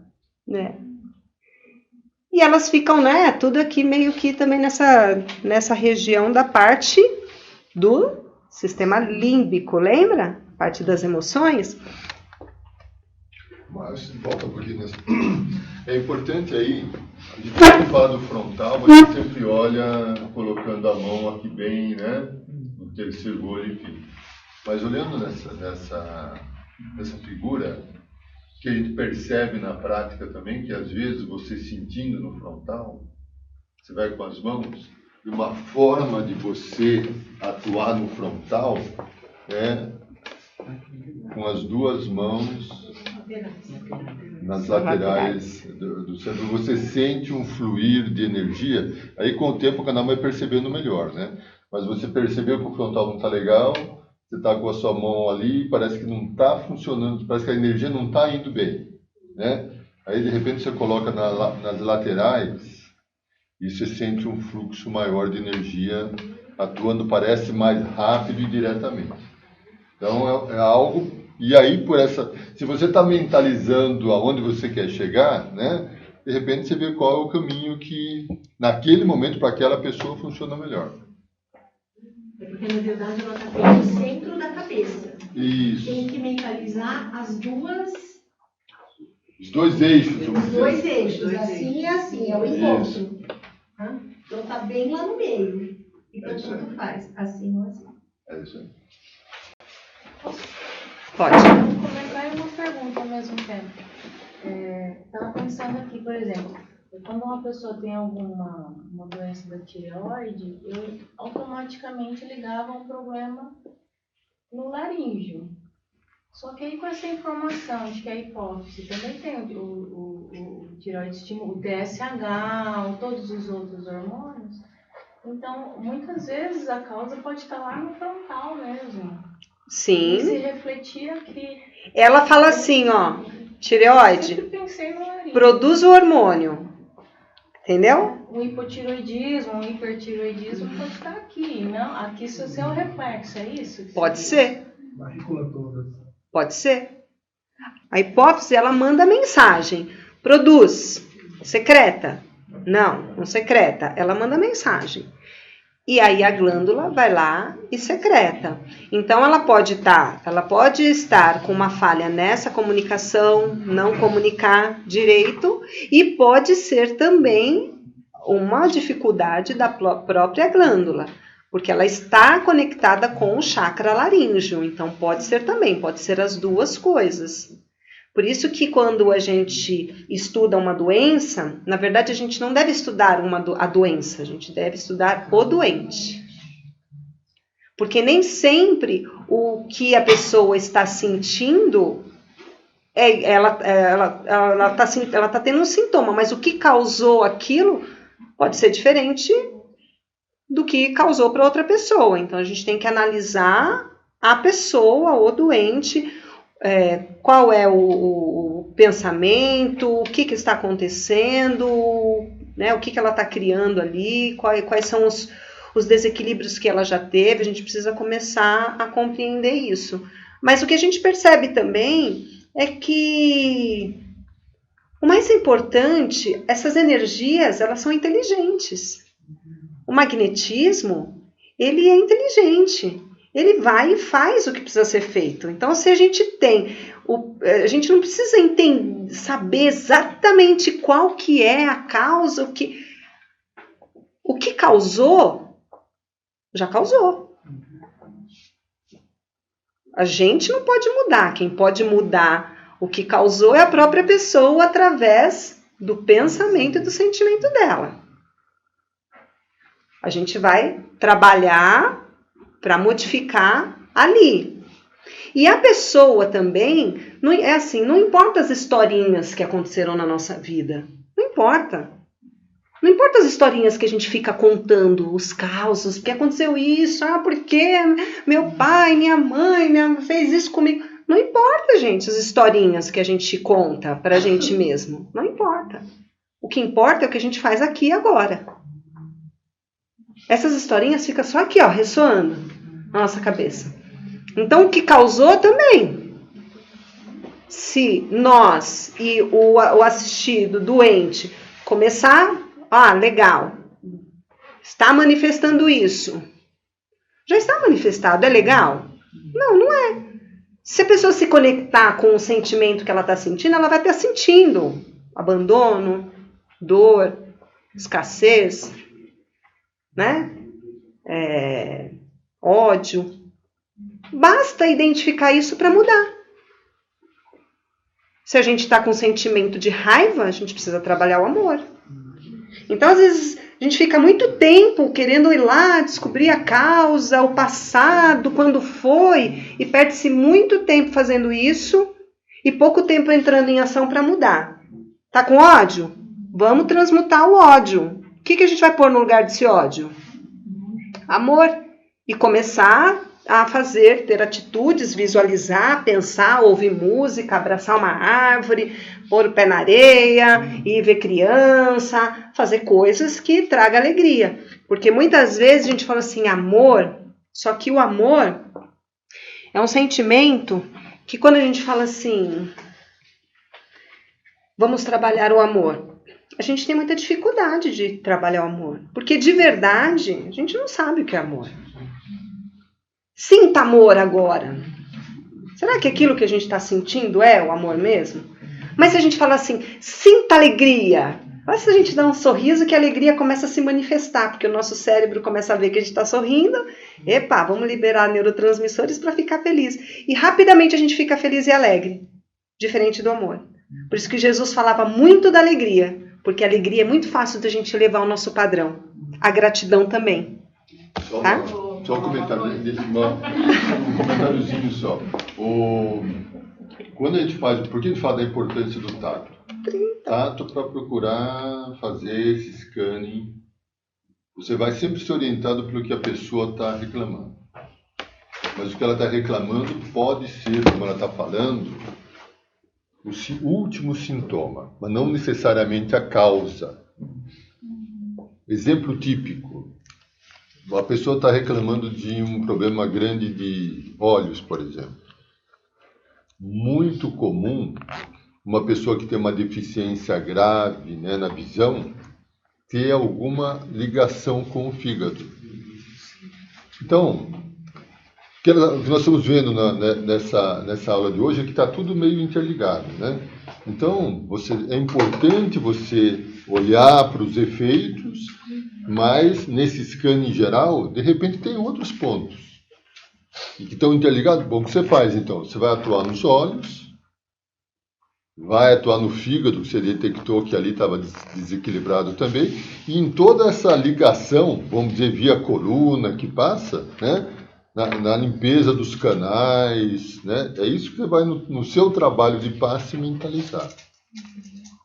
E elas ficam, né, tudo aqui meio que também nessa região da parte do sistema límbico, lembra? Parte das emoções. Mas volta um pouquinho nessa. É importante aí, a gente sempre fala do frontal, mas a gente sempre olha colocando a mão aqui bem, né, no terceiro olho, enfim. Mas olhando nessa figura, que a gente percebe na prática também, que às vezes você sentindo no frontal, você vai com as mãos, e uma forma de você atuar no frontal é com as duas mãos nas laterais do centro. Você sente um fluir de energia, aí com o tempo cada um vai percebendo melhor, né? Mas você percebeu que o frontal não está legal, você está com a sua mão ali, parece que não está funcionando, parece que a energia não está indo bem, né? Aí de repente você coloca nas laterais e você sente um fluxo maior de energia atuando, parece mais rápido e diretamente. Então é algo. E aí, se você está mentalizando aonde você quer chegar, né, de repente você vê qual é o caminho que, naquele momento, para aquela pessoa funciona melhor. É porque, na verdade, ela está bem no centro da cabeça. Isso. Tem que mentalizar os dois eixos. Os dois eixos, assim e assim, é o encontro. Tá? Então, está bem lá no meio. Então, tanto faz, assim ou assim. É isso aí. Pode. Um comentário e uma pergunta ao mesmo tempo. Estava pensando aqui, por exemplo, quando uma pessoa tem uma doença da tireoide, eu automaticamente ligava um problema no laríngeo. Só que aí com essa informação de que a hipófise também tem o tireoide estimula, o TSH, todos os outros hormônios, então muitas vezes a causa pode estar lá no frontal mesmo. Sim. E se refletir aqui. Ela fala assim, ó, tireoide, produz o hormônio, entendeu? Um hipotiroidismo, um hipertiroidismo pode estar aqui, não? Aqui isso é o reflexo, é isso? Pode ser. Barrícula toda. Pode ser. A hipófise, ela manda mensagem, produz, secreta. Não secreta, ela manda mensagem. E aí a glândula vai lá e secreta. Então ela pode estar com uma falha nessa comunicação, não comunicar direito, e pode ser também uma dificuldade da própria glândula, porque ela está conectada com o chakra laríngeo. Então pode ser as duas coisas. Por isso que quando a gente estuda uma doença, na verdade a gente não deve estudar a doença, a gente deve estudar o doente. Porque nem sempre o que a pessoa está sentindo, ela está tendo um sintoma, mas o que causou aquilo pode ser diferente do que causou para outra pessoa. Então a gente tem que analisar a pessoa, o doente, qual é o pensamento, o que está acontecendo, né, o que ela está criando ali, quais são os desequilíbrios que ela já teve. A gente precisa começar a compreender isso. Mas o que a gente percebe também é que o mais importante, essas energias, elas são inteligentes. O magnetismo, ele é inteligente. ele vai e faz o que precisa ser feito. Então, se a gente tem, a gente não precisa saber exatamente qual que é a causa, o que causou, já causou. A gente não pode mudar. Quem pode mudar o que causou é a própria pessoa através do pensamento e do sentimento dela. A gente vai trabalhar para modificar ali. E a pessoa também, não importa as historinhas que aconteceram na nossa vida. Não importa. Não importa as historinhas que a gente fica contando, os causos, porque aconteceu isso, porque meu pai, minha mãe fez isso comigo. Não importa, gente, as historinhas que a gente conta pra gente mesmo. Não importa. O que importa é o que a gente faz aqui e agora. Essas historinhas ficam só aqui, ressoando na nossa cabeça. Então, o que causou também. Se nós e o assistido, doente, começar... legal. Está manifestando isso. Já está manifestado. É legal? Não, não é. Se a pessoa se conectar com o sentimento que ela está sentindo, ela vai estar sentindo abandono, dor, escassez, né? Ódio. Basta identificar isso para mudar. Se a gente está com sentimento de raiva, a gente precisa trabalhar o amor. Então, às vezes, a gente fica muito tempo querendo ir lá, descobrir a causa, o passado, quando foi, e perde-se muito tempo fazendo isso e pouco tempo entrando em ação para mudar. Tá com ódio? Vamos transmutar o ódio. O que a gente vai pôr no lugar desse ódio? Amor. E começar a ter atitudes, visualizar, pensar, ouvir música, abraçar uma árvore, pôr o pé na areia, ir ver criança, fazer coisas que tragam alegria. Porque muitas vezes a gente fala assim, amor, só que o amor é um sentimento que quando a gente fala assim, vamos trabalhar o amor, a gente tem muita dificuldade de trabalhar o amor. Porque de verdade, a gente não sabe o que é amor. Sinta amor agora. Será que aquilo que a gente está sentindo é o amor mesmo? Mas se a gente fala assim, sinta alegria. Olha se a gente dá um sorriso que a alegria começa a se manifestar, porque o nosso cérebro começa a ver que a gente está sorrindo. Epa, vamos liberar neurotransmissores para ficar feliz. E rapidamente a gente fica feliz e alegre. Diferente do amor. Por isso que Jesus falava muito da alegria. Porque a alegria é muito fácil da gente levar ao nosso padrão. A gratidão também. Tá? Só um comentário, um comentáriozinho só. Quando a gente por que a gente fala da importância do tato? Tato para procurar fazer esse scanning. Você vai sempre ser orientado pelo que a pessoa está reclamando. Mas o que ela está reclamando pode ser, como ela está falando, o último sintoma, mas não necessariamente a causa. Exemplo típico. A pessoa está reclamando de um problema grande de olhos, por exemplo. Muito comum uma pessoa que tem uma deficiência grave, né, na visão ter alguma ligação com o fígado. Então, o que nós estamos vendo nessa aula de hoje é que está tudo meio interligado, né? Então, é importante você olhar para os efeitos, mas nesse scan em geral, de repente tem outros pontos e que estão interligados. Bom, o que você faz então? Você vai atuar nos olhos, vai atuar no fígado, que você detectou que ali estava desequilibrado também, e em toda essa ligação, vamos dizer, via coluna que passa, né? Na limpeza dos canais, né? É isso que você vai no seu trabalho de passe mentalizar.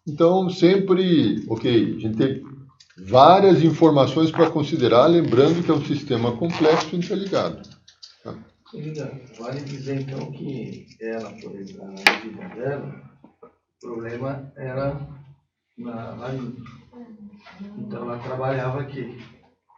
Então, sempre, a gente tem várias informações para considerar, lembrando que é um sistema complexo e interligado. Vale dizer então que ela, por exemplo, na vida dela, o problema era na laringe. Então ela trabalhava aqui,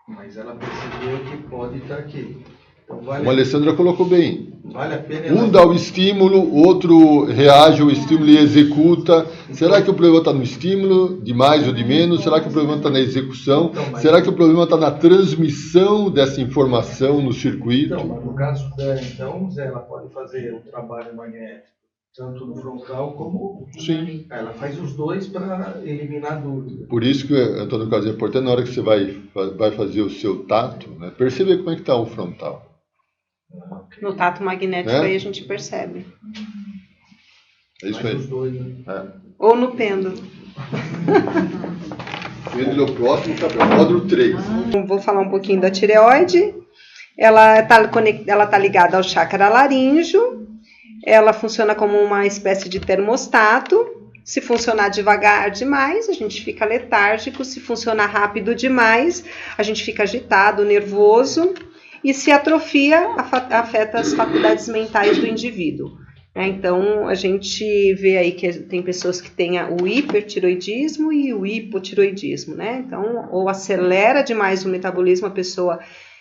mas ela percebeu que pode estar aqui. Então, Como a Alessandra colocou bem, Vale a pena. Um dá o estímulo, o outro reage ao estímulo e executa. Será que o problema está no estímulo, de mais ou de menos? Será que o problema está na execução? Será que o problema está na transmissão dessa informação no circuito? Então, mas no caso dela, então, Zé, ela pode fazer o trabalho magnético, tanto no frontal como... Sim. Ela faz os dois para eliminar a dúvida. Por isso que, Antônio Caso, é importante na hora que você vai fazer o seu tato, né, perceber como é que está o frontal. No tato magnético aí a gente percebe. É isso aí. Os dois, né? Ou no pêndulo. Pêndulo próximo, módulo 3. Vou falar um pouquinho da tireoide. Ela tá ligada ao chakra laríngeo. Ela funciona como uma espécie de termostato. Se funcionar devagar demais, a gente fica letárgico. Se funcionar rápido demais, a gente fica agitado, nervoso. E se atrofia, afeta as faculdades mentais do indivíduo. Então, a gente vê aí que tem pessoas que têm o hipertiroidismo e o hipotiroidismo, né? Então, ou acelera demais o metabolismo, a pessoa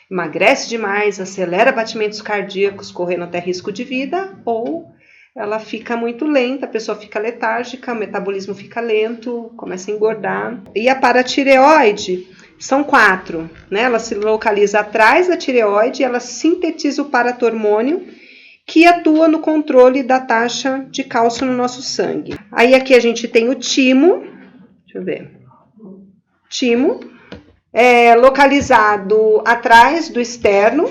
emagrece demais, acelera batimentos cardíacos, correndo até risco de vida, ou ela fica muito lenta, a pessoa fica letárgica, o metabolismo fica lento, começa a engordar. E a paratireoide são 4, né? Ela se localiza atrás da tireoide, ela sintetiza o paratormônio, que atua no controle da taxa de cálcio no nosso sangue. Aí aqui a gente tem o timo, deixa eu ver, timo, localizado atrás do externo,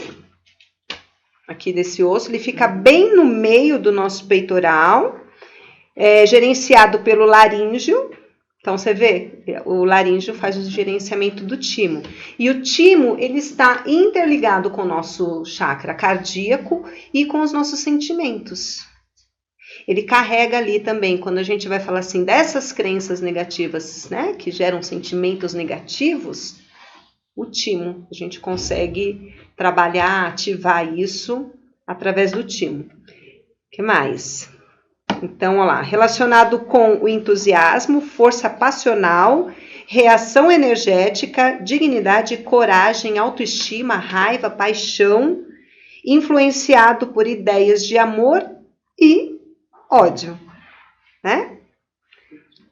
aqui desse osso, ele fica bem no meio do nosso peitoral, gerenciado pelo laríngeo. Então, você vê, o laríngeo faz o gerenciamento do timo. E o timo, ele está interligado com o nosso chakra cardíaco e com os nossos sentimentos. Ele carrega ali também, quando a gente vai falar assim, dessas crenças negativas, né, que geram sentimentos negativos, o timo, a gente consegue trabalhar, ativar isso através do timo. O que mais? Então, olha lá, relacionado com o entusiasmo, força passional, reação energética, dignidade, coragem, autoestima, raiva, paixão, influenciado por ideias de amor e ódio, né?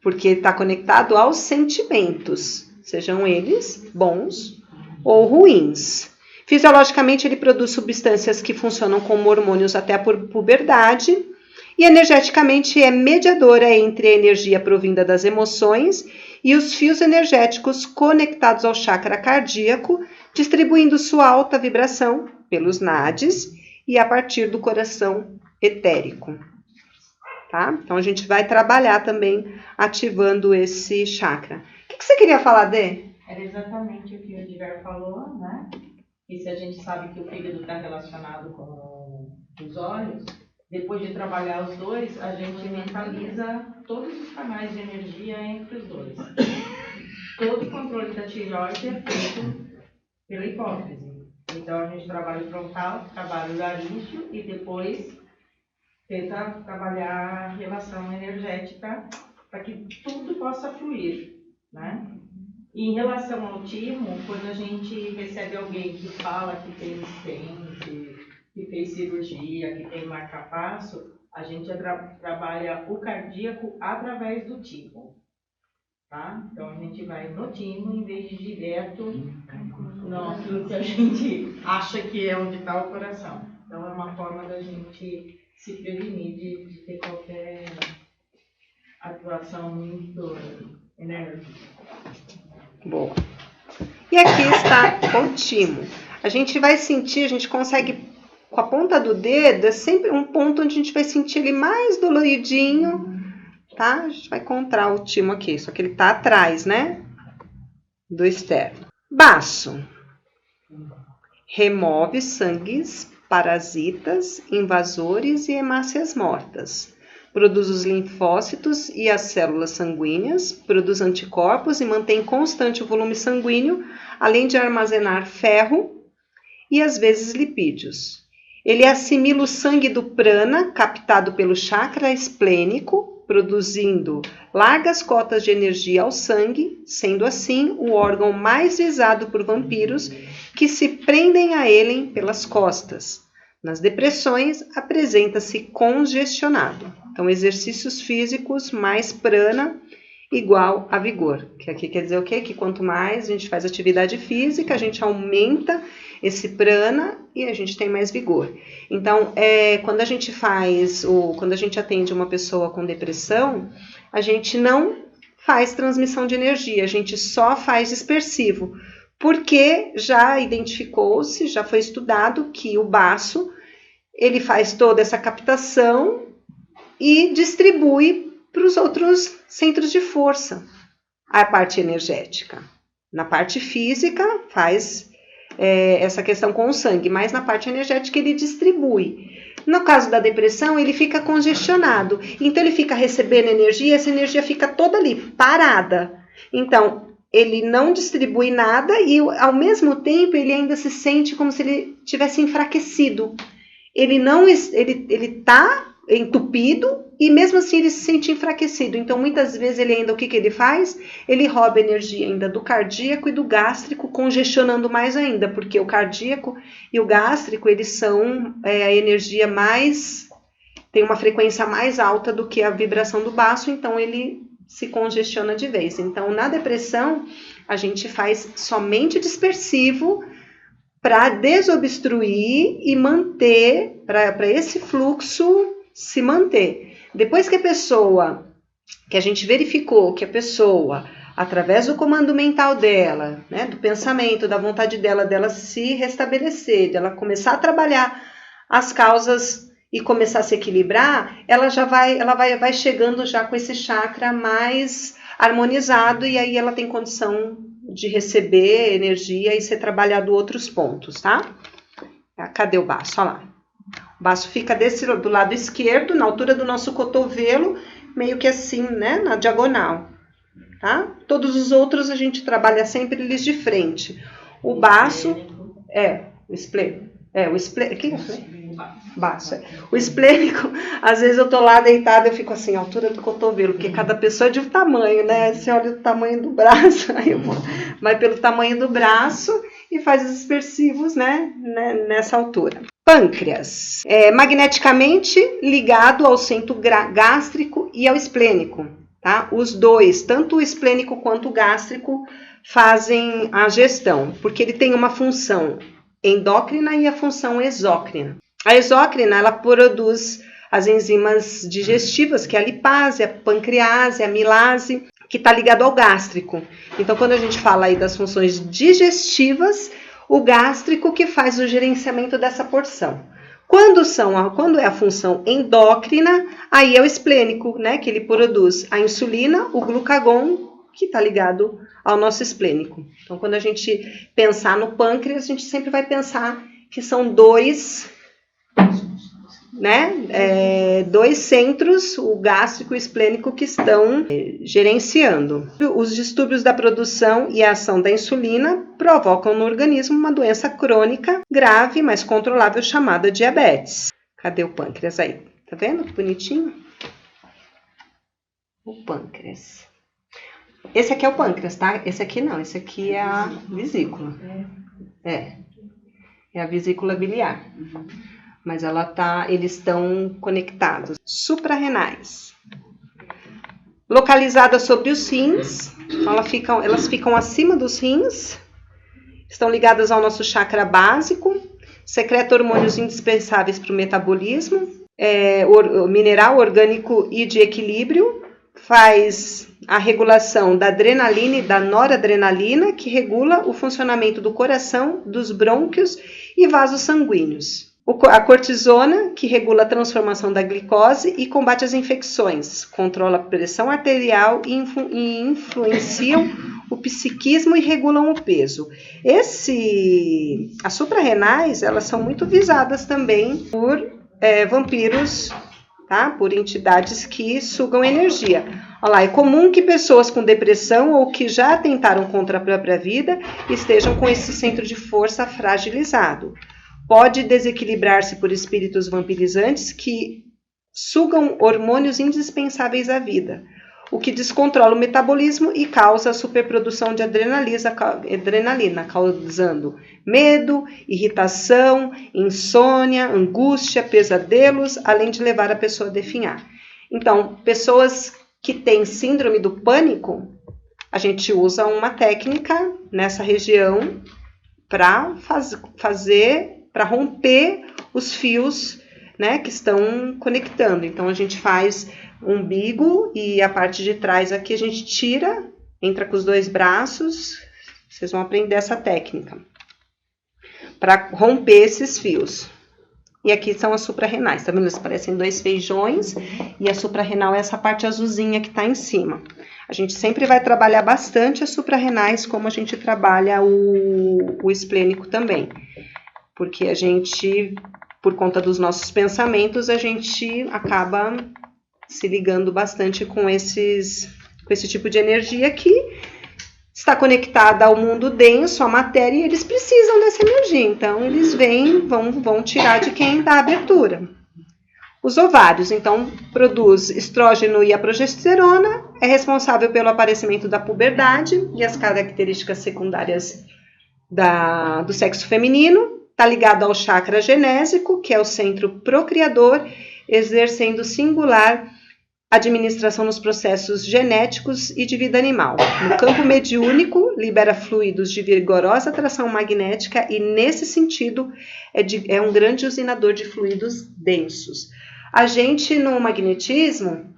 Porque está conectado aos sentimentos, sejam eles bons ou ruins. Fisiologicamente, ele produz substâncias que funcionam como hormônios até a puberdade, e energeticamente é mediadora entre a energia provinda das emoções e os fios energéticos conectados ao chakra cardíaco, distribuindo sua alta vibração pelos nadis e a partir do coração etérico. Tá? Então, a gente vai trabalhar também ativando esse chakra. O que você queria falar, Dê? Era exatamente o que o Edgar falou, né? E se a gente sabe que o fígado está relacionado com os olhos, depois de trabalhar os dois, a gente mentaliza todos os canais de energia entre os dois. Todo o controle da tireoide é feito pela hipófise. Então, a gente trabalha o frontal, trabalha o laríngeo e depois tenta trabalhar a relação energética para que tudo possa fluir, né? E em relação ao timo, quando a gente recebe alguém que fala que tem stent, que fez cirurgia, que tem marca-passo, a gente trabalha o cardíaco através do timo, tá? Então, a gente vai no timo em vez de direto no que a gente acha que é onde está o coração. Então, é uma forma da gente se prevenir de ter qualquer atuação muito enérgica. Boa. E aqui está o timo. A gente vai sentir, a gente consegue... Com a ponta do dedo, é sempre um ponto onde a gente vai sentir ele mais doloridinho, tá? A gente vai encontrar o timo aqui, só que ele tá atrás, né? Do externo. Baço. Remove sangues, parasitas, invasores e hemácias mortas. Produz os linfócitos e as células sanguíneas, produz anticorpos e mantém constante o volume sanguíneo, além de armazenar ferro e, às vezes, lipídios. Ele assimila o sangue do prana, captado pelo chakra esplênico, produzindo largas cotas de energia ao sangue, sendo assim o órgão mais visado por vampiros que se prendem a ele pelas costas. Nas depressões, apresenta-se congestionado. Então, exercícios físicos mais prana igual a vigor. Que aqui quer dizer o quê? Que quanto mais a gente faz atividade física, a gente aumenta esse prana e a gente tem mais vigor. Então, quando a gente atende uma pessoa com depressão, a gente não faz transmissão de energia, a gente só faz dispersivo, porque já identificou-se, já foi estudado que o baço, ele faz toda essa captação e distribui para os outros centros de força, a parte energética. Na parte física, faz essa questão com o sangue, mas na parte energética ele distribui. No caso da depressão, ele fica congestionado, então ele fica recebendo energia, essa energia fica toda ali, parada. Então, ele não distribui nada e, ao mesmo tempo, ele ainda se sente como se ele tivesse enfraquecido. Ele está entupido e mesmo assim ele se sente enfraquecido. Então, muitas vezes, o que ele faz? Ele rouba energia ainda do cardíaco e do gástrico, congestionando mais ainda, porque o cardíaco e o gástrico, eles são a energia tem uma frequência mais alta do que a vibração do baço, então ele se congestiona de vez. Então, na depressão, a gente faz somente dispersivo para desobstruir e manter, para esse fluxo se manter. Depois que a gente verificou que a pessoa, através do comando mental dela, né, do pensamento, da vontade dela se restabelecer, dela começar a trabalhar as causas e começar a se equilibrar, ela vai chegando já com esse chakra mais harmonizado e aí ela tem condição de receber energia e ser trabalhado outros pontos, tá? Cadê o baço? Olha lá. O baço fica do lado esquerdo, na altura do nosso cotovelo, meio que assim, né, na diagonal, tá? Todos os outros a gente trabalha sempre eles de frente. O baço o esplênico. Baço. O esplênico, às vezes eu tô lá deitada, eu fico assim, à altura do cotovelo, porque cada pessoa é de um tamanho, né? Você olha o tamanho do braço, aí vai pelo tamanho do braço e faz os dispersivos, né? Nessa altura. Pâncreas, magneticamente ligado ao centro gástrico e ao esplênico, tá? Os dois, tanto o esplênico quanto o gástrico, fazem a gestão, porque ele tem uma função endócrina e a função exócrina. A exócrina, ela produz as enzimas digestivas, que é a lipase, a pancrease, a amilase, que está ligado ao gástrico. Então, quando a gente fala aí das funções digestivas, o gástrico que faz o gerenciamento dessa porção. Quando é a função endócrina, aí é o esplênico, né, que ele produz a insulina, o glucagon, que está ligado ao nosso esplênico. Então, quando a gente pensar no pâncreas, a gente sempre vai pensar que são dois centros, o gástrico e o esplênico, que estão gerenciando. Os distúrbios da produção e a ação da insulina provocam no organismo uma doença crônica grave, mas controlável, chamada diabetes. Cadê o pâncreas aí? Tá vendo que bonitinho? O pâncreas. Esse aqui é o pâncreas, tá? Esse aqui não, esse aqui é a vesícula. É a vesícula biliar. Mas eles estão conectados. Suprarrenais. Localizadas sobre os rins, elas ficam acima dos rins, estão ligadas ao nosso chakra básico, secreta hormônios indispensáveis para o metabolismo, mineral, orgânico e de equilíbrio, faz a regulação da adrenalina e da noradrenalina, que regula o funcionamento do coração, dos brônquios e vasos sanguíneos. A cortisona, que regula a transformação da glicose e combate as infecções, controla a pressão arterial e influenciam o psiquismo e regulam o peso. As suprarrenais, elas são muito visadas também por vampiros, tá? Por entidades que sugam energia. Olha lá, é comum que pessoas com depressão ou que já atentaram contra a própria vida estejam com esse centro de força fragilizado. Pode desequilibrar-se por espíritos vampirizantes que sugam hormônios indispensáveis à vida. o que descontrola o metabolismo e causa a superprodução de adrenalina, causando medo, irritação, insônia, angústia, pesadelos, além de levar a pessoa a definhar. Então, pessoas que têm síndrome do pânico, a gente usa uma técnica nessa região para para romper os fios, né, que estão conectando. Então, a gente faz o umbigo e a parte de trás aqui a gente tira, entra com os 2 braços, vocês vão aprender essa técnica, para romper esses fios. E aqui são as suprarrenais, tá vendo? Eles parecem 2 feijões, e a suprarrenal é essa parte azulzinha que tá em cima. A gente sempre vai trabalhar bastante as suprarrenais, como a gente trabalha o esplênico também. Porque a gente, por conta dos nossos pensamentos, a gente acaba se ligando bastante com esse tipo de energia que está conectada ao mundo denso, à matéria, e eles precisam dessa energia. Então, eles vão tirar de quem dá abertura. Os ovários, então, produz estrógeno e a progesterona, é responsável pelo aparecimento da puberdade e as características secundárias do sexo feminino. Está ligado ao chakra genésico, que é o centro procriador, exercendo singular administração nos processos genéticos e de vida animal. No campo mediúnico, libera fluidos de vigorosa atração magnética e, nesse sentido, é um grande usinador de fluidos densos. A gente, no magnetismo,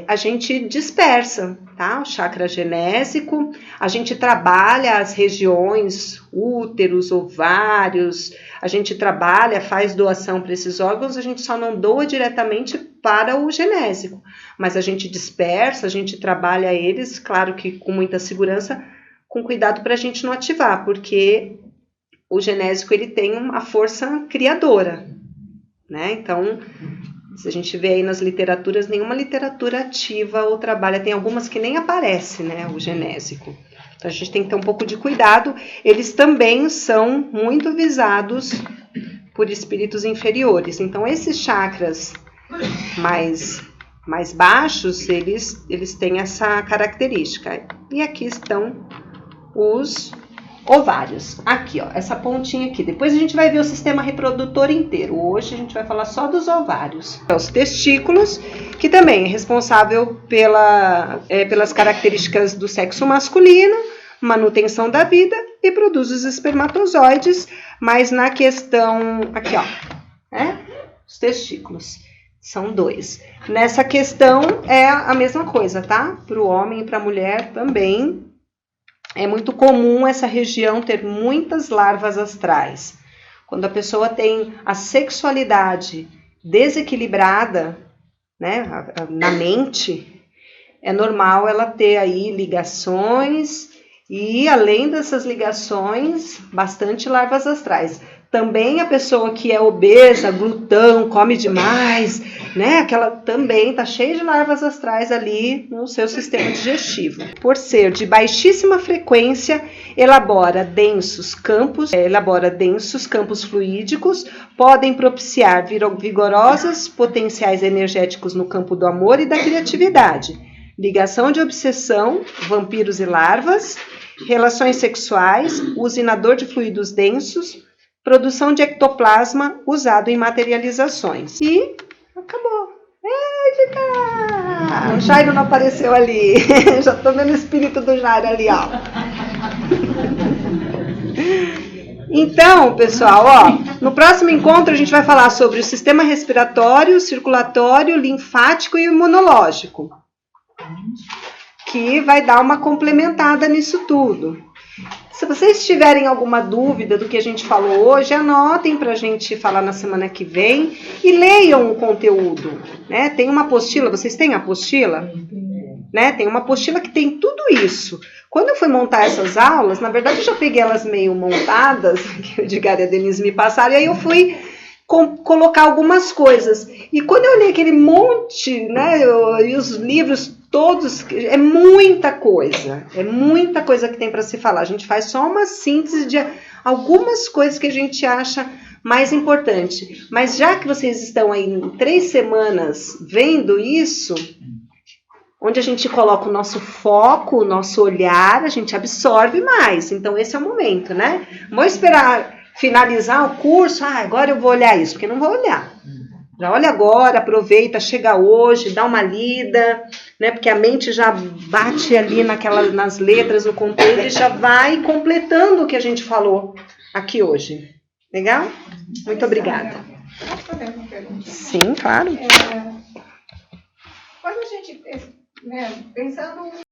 a gente dispersa, tá? O chakra genésico, a gente trabalha as regiões, úteros, ovários, a gente trabalha, faz doação para esses órgãos, a gente só não doa diretamente para o genésico, mas a gente dispersa, a gente trabalha eles, claro que com muita segurança, com cuidado para a gente não ativar, porque o genésico ele tem uma força criadora, né? Então, se a gente vê aí nas literaturas, nenhuma literatura ativa ou trabalha, tem algumas que nem aparece, né, o genésico. Então a gente tem que ter um pouco de cuidado. Eles também são muito visados por espíritos inferiores. Então esses chakras mais baixos, eles têm essa característica. E aqui estão os ovários. Aqui, ó, essa pontinha aqui. Depois a gente vai ver o sistema reprodutor inteiro. Hoje a gente vai falar só dos ovários. Os testículos, que também é responsável pelas características do sexo masculino, manutenção da vida e produz os espermatozoides, mas na questão, aqui ó, os testículos. São 2. Nessa questão é a mesma coisa, tá? Para o homem e para a mulher também. É muito comum essa região ter muitas larvas astrais. Quando a pessoa tem a sexualidade desequilibrada, né, na mente, é normal ela ter aí ligações e, além dessas ligações, bastante larvas astrais. Também a pessoa que é obesa, glutão, come demais, né? Aquela também está cheia de larvas astrais ali no seu sistema digestivo. Por ser de baixíssima frequência, elabora densos campos fluídicos, podem propiciar vigorosos potenciais energéticos no campo do amor e da criatividade, ligação de obsessão, vampiros e larvas, relações sexuais, usinador de fluidos densos, produção de ectoplasma usado em materializações. E acabou. Eita! O Jairo não apareceu ali. Já estou vendo o espírito do Jairo ali, ó. Então, pessoal, ó, no próximo encontro a gente vai falar sobre o sistema respiratório, circulatório, linfático e imunológico, que vai dar uma complementada nisso tudo. Se vocês tiverem alguma dúvida do que a gente falou hoje, anotem para a gente falar na semana que vem e leiam o conteúdo, né? Tem uma apostila, vocês têm a apostila? Né? Tem uma apostila que tem tudo isso. Quando eu fui montar essas aulas, na verdade eu já peguei elas meio montadas, que o Edgar e a Denise me passaram, e aí eu fui colocar algumas coisas. E quando eu olhei aquele monte, né, e os livros todos, é muita coisa que tem para se falar. A gente faz só uma síntese de algumas coisas que a gente acha mais importante. Mas já que vocês estão aí em 3 semanas vendo isso, onde a gente coloca o nosso foco, o nosso olhar, a gente absorve mais. Então, esse é o momento, né? Não vou esperar finalizar o curso, agora eu vou olhar isso, porque não vou olhar. Já olha agora, aproveita, chega hoje, dá uma lida, né? Porque a mente já bate ali nas letras, no conteúdo, e já vai completando o que a gente falou aqui hoje. Legal? Muito obrigada. Posso fazer uma pergunta? Sim, claro. Quando a gente, né, pensando